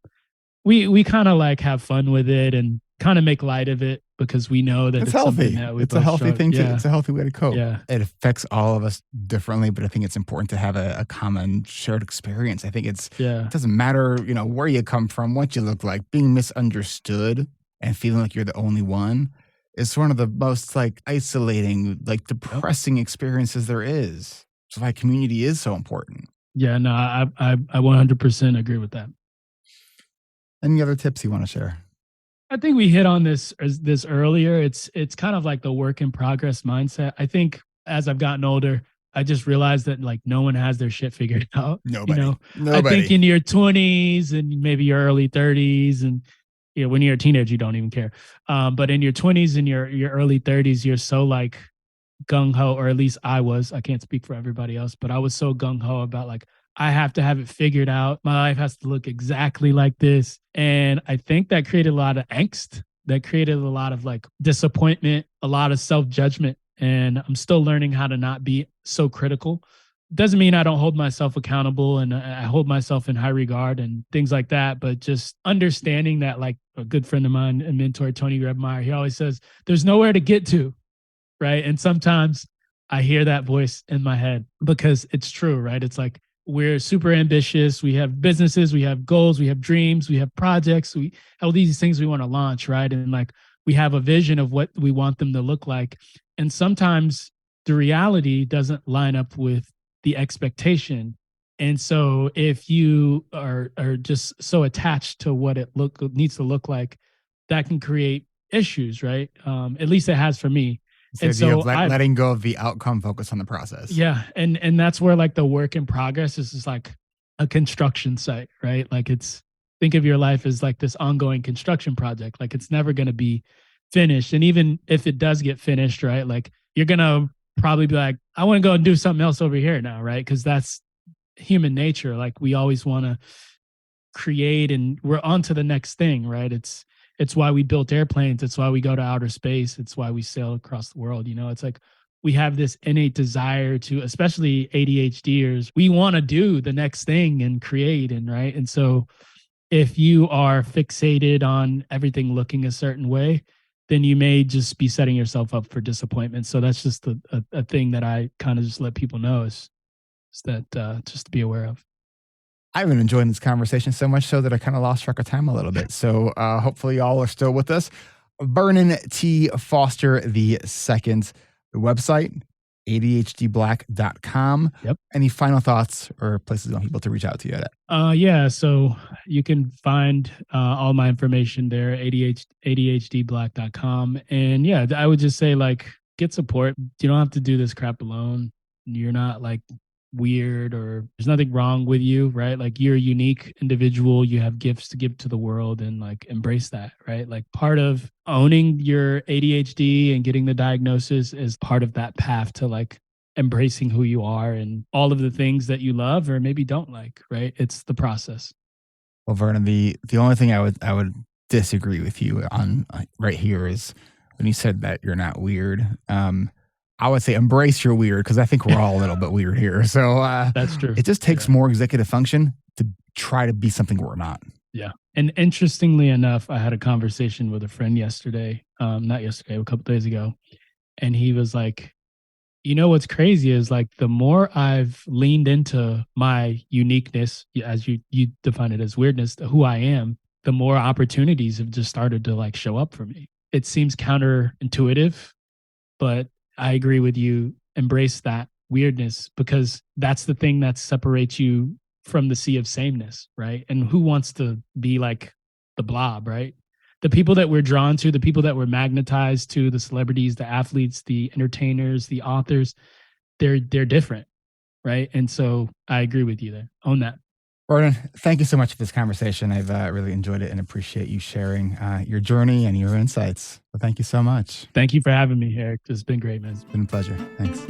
We kind of like have fun with it and kind of make light of it because we know that It's it's something healthy. that we It's a both healthy struggle- thing to. Yeah. It's a healthy way to cope. Yeah. It affects all of us differently, but I think it's important to have a common shared experience. I think it doesn't matter, where you come from, what you look like, being misunderstood and feeling like you're the only one is one of the most like isolating, like depressing experiences there is. That's why community is so important. Yeah, no, I 100% agree with that. Any other tips you want to share? I think we hit on this earlier. It's kind of like the work in progress mindset. I think as I've gotten older, I just realized that like no one has their shit figured out. Nobody. I think in your 20s and maybe your early 30s, and when you're a teenager, you don't even care. But in your 20s and your early 30s, you're so like gung ho, or at least I was. I can't speak for everybody else, but I was so gung ho about like I have to have it figured out. My life has to look exactly like this. And I think that created a lot of angst. That created a lot of like disappointment, a lot of self-judgment. And I'm still learning how to not be so critical. Doesn't mean I don't hold myself accountable and I hold myself in high regard and things like that. But just understanding that, like a good friend of mine and mentor, Tony Grebmeyer, he always says, there's nowhere to get to. Right. And sometimes I hear that voice in my head because it's true. Right. It's like, we're super ambitious. We have businesses, we have goals, we have dreams, we have projects, we all these things we want to launch, right? And like we have a vision of what we want them to look like. And sometimes the reality doesn't line up with the expectation. And so if you are just so attached to what it needs to look like, that can create issues, right? At least it has for me. And so letting go of the outcome, focus on the process. Yeah. And that's where like the work in progress is just like a construction site, right? Like think of your life as like this ongoing construction project. Like it's never going to be finished. And even if it does get finished, right? Like you're going to probably be like, I want to go and do something else over here now, right? Because that's human nature. Like we always want to create and we're on to the next thing, right? It's why we built airplanes. It's why we go to outer space. It's why we sail across the world. It's like we have this innate desire to, especially ADHDers, we want to do the next thing and create right. And so if you are fixated on everything looking a certain way, then you may just be setting yourself up for disappointment. So that's just a thing that I kind of just let people know is that just to be aware of. I've been enjoying this conversation so much so that I kind of lost track of time a little bit. So hopefully y'all are still with us. Vernon T. Foster II, the website, ADHDblack.com. Yep. Any final thoughts or places you want people to reach out to you at? Yeah, so you can find all my information there, ADHDblack.com. And yeah, I would just say like, get support. You don't have to do this crap alone. You're not like weird or there's nothing wrong with you, right? Like you're a unique individual. You have gifts to give to the world and like embrace that, right? Like part of owning your ADHD and getting the diagnosis is part of that path to like embracing who you are and all of the things that you love or maybe don't like, right? It's the process. Well, Vernon, the only thing I would disagree with you on right here is when you said that you're not weird. I would say embrace your weird because I think we're all a little bit weird here. So that's true. It just takes more executive function to try to be something we're not. Yeah. And interestingly enough, I had a conversation with a friend yesterday, not yesterday, a couple days ago. And he was like, what's crazy is like the more I've leaned into my uniqueness, as you define it as weirdness, who I am, the more opportunities have just started to like show up for me. It seems counterintuitive, but I agree with you. Embrace that weirdness because that's the thing that separates you from the sea of sameness, right? And who wants to be like the blob, right? The people that we're drawn to, the people that we're magnetized to, the celebrities, the athletes, the entertainers, the authors, they're different, right? And so I agree with you there. Own that. Vernon, thank you so much for this conversation. I've really enjoyed it and appreciate you sharing your journey and your insights. So thank you so much. Thank you for having me, Eric. It's been great, man. It's been a pleasure. Thanks.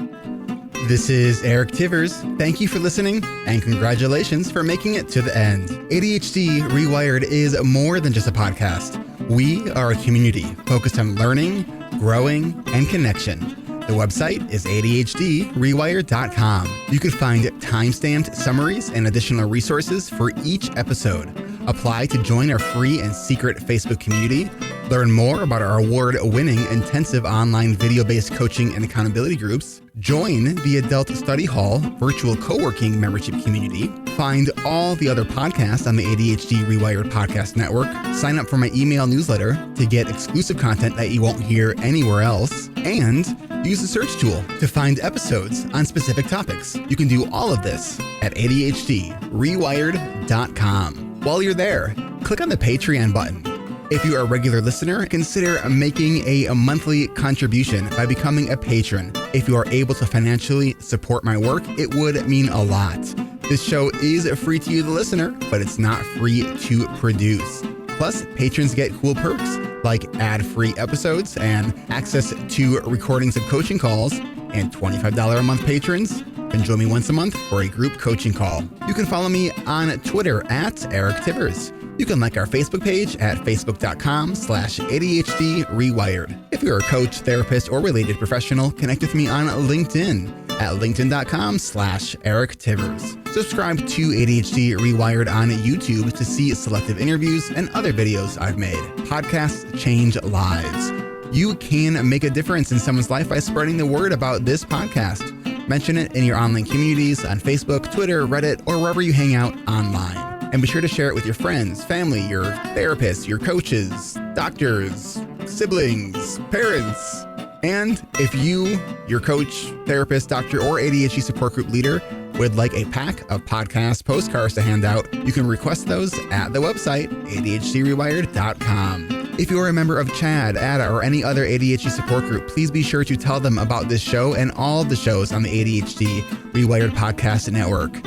This is Eric Tivers. Thank you for listening, and congratulations for making it to the end. ADHD Rewired is more than just a podcast. We are a community focused on learning, growing, and connection. The website is ADHDrewired.com. You can find time-stamped summaries and additional resources for each episode. Apply to join our free and secret Facebook community. Learn more about our award-winning intensive online video-based coaching and accountability groups. Join the Adult Study Hall virtual co-working membership community. Find all the other podcasts on the ADHD Rewired Podcast Network. Sign up for my email newsletter to get exclusive content that you won't hear anywhere else. And use the search tool to find episodes on specific topics. You can do all of this at ADHDrewired.com. While you're there, click on the Patreon button. If you are a regular listener, consider making a monthly contribution by becoming a patron. If you are able to financially support my work, it would mean a lot. This show is free to you, the listener, but it's not free to produce. Plus, patrons get cool perks like ad-free episodes and access to recordings of coaching calls, and $25 a month patrons can join me once a month for a group coaching call. You can follow me on Twitter at Eric Tivers. You can like our Facebook page at facebook.com/ADHD Rewired. If you're a coach, therapist, or related professional, connect with me on LinkedIn at linkedin.com/Eric Tivers. Subscribe to ADHD Rewired on YouTube to see selective interviews and other videos I've made. Podcasts change lives. You can make a difference in someone's life by spreading the word about this podcast. Mention it in your online communities on Facebook, Twitter, Reddit, or wherever you hang out online. And be sure to share it with your friends, family, your therapists, your coaches, doctors, siblings, parents. And if you, your coach, therapist, doctor, or ADHD support group leader would like a pack of podcast postcards to hand out, you can request those at the website, ADHDrewired.com. If you are a member of CHAD, ADA, or any other ADHD support group, please be sure to tell them about this show and all the shows on the ADHD Rewired Podcast Network.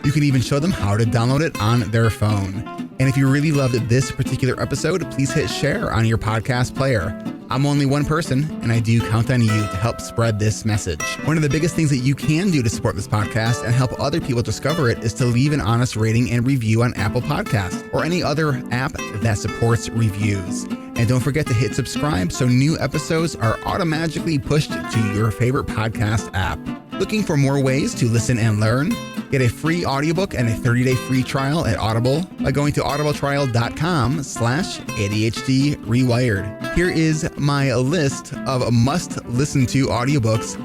You can even show them how to download it on their phone. And if you really loved this particular episode, please hit share on your podcast player. I'm only one person, and I do count on you to help spread this message. One of the biggest things that you can do to support this podcast and help other people discover it is to leave an honest rating and review on Apple Podcasts or any other app that supports reviews. And don't forget to hit subscribe so new episodes are automatically pushed to your favorite podcast app. Looking for more ways to listen and learn? Get a free audiobook and a 30-day free trial at Audible by going to audibletrial.com/ADHD Rewired. Here is my list of must-listen-to audiobooks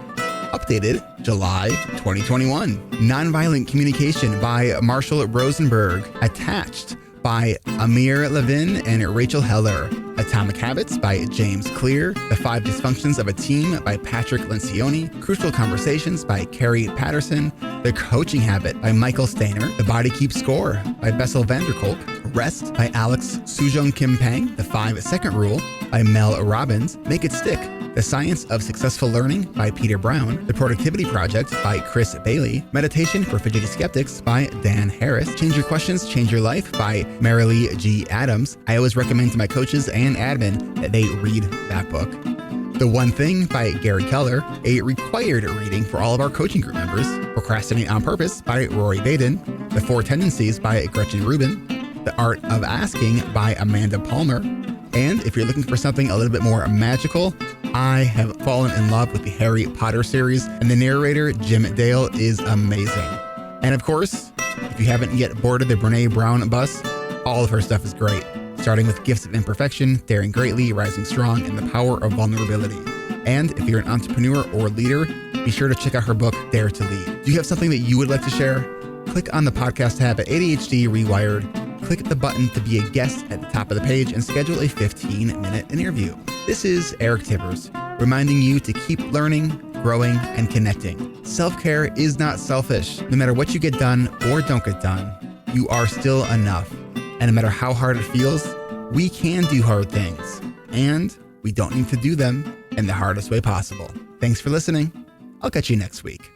updated July 2021. Nonviolent Communication by Marshall Rosenberg. Attached by Amir Levin and Rachel Heller. Atomic Habits by James Clear. The 5 Dysfunctions of a Team by Patrick Lencioni. Crucial Conversations by Carrie Patterson. The Coaching Habit by Michael Stainer. The Body Keeps Score by Bessel van der Kolk. Rest by Alex Sujong Kim Pang. The 5-Second Rule by Mel Robbins. Make It Stick. The Science of Successful Learning by Peter Brown. The Productivity Project by Chris Bailey. Meditation for Fidgety Skeptics by Dan Harris. Change Your Questions, Change Your Life by Marilee G. Adams. I always recommend to my coaches and admin that they read that book. The One Thing by Gary Keller, a required reading for all of our coaching group members. Procrastinate on Purpose by Rory Baden. The 4 Tendencies by Gretchen Rubin. The Art of Asking by Amanda Palmer. And if you're looking for something a little bit more magical, I have fallen in love with the Harry Potter series, and the narrator, Jim Dale, is amazing. And of course, if you haven't yet boarded the Brene Brown bus, all of her stuff is great, starting with Gifts of Imperfection, Daring Greatly, Rising Strong, and The Power of Vulnerability. And if you're an entrepreneur or leader, be sure to check out her book, Dare to Lead. Do you have something that you would like to share? Click on the podcast tab at ADHD Rewired. Click the button to be a guest at the top of the page and schedule a 15-minute interview. This is Eric Tivers, reminding you to keep learning, growing, and connecting. Self-care is not selfish. No matter what you get done or don't get done, you are still enough. And no matter how hard it feels, we can do hard things. And we don't need to do them in the hardest way possible. Thanks for listening. I'll catch you next week.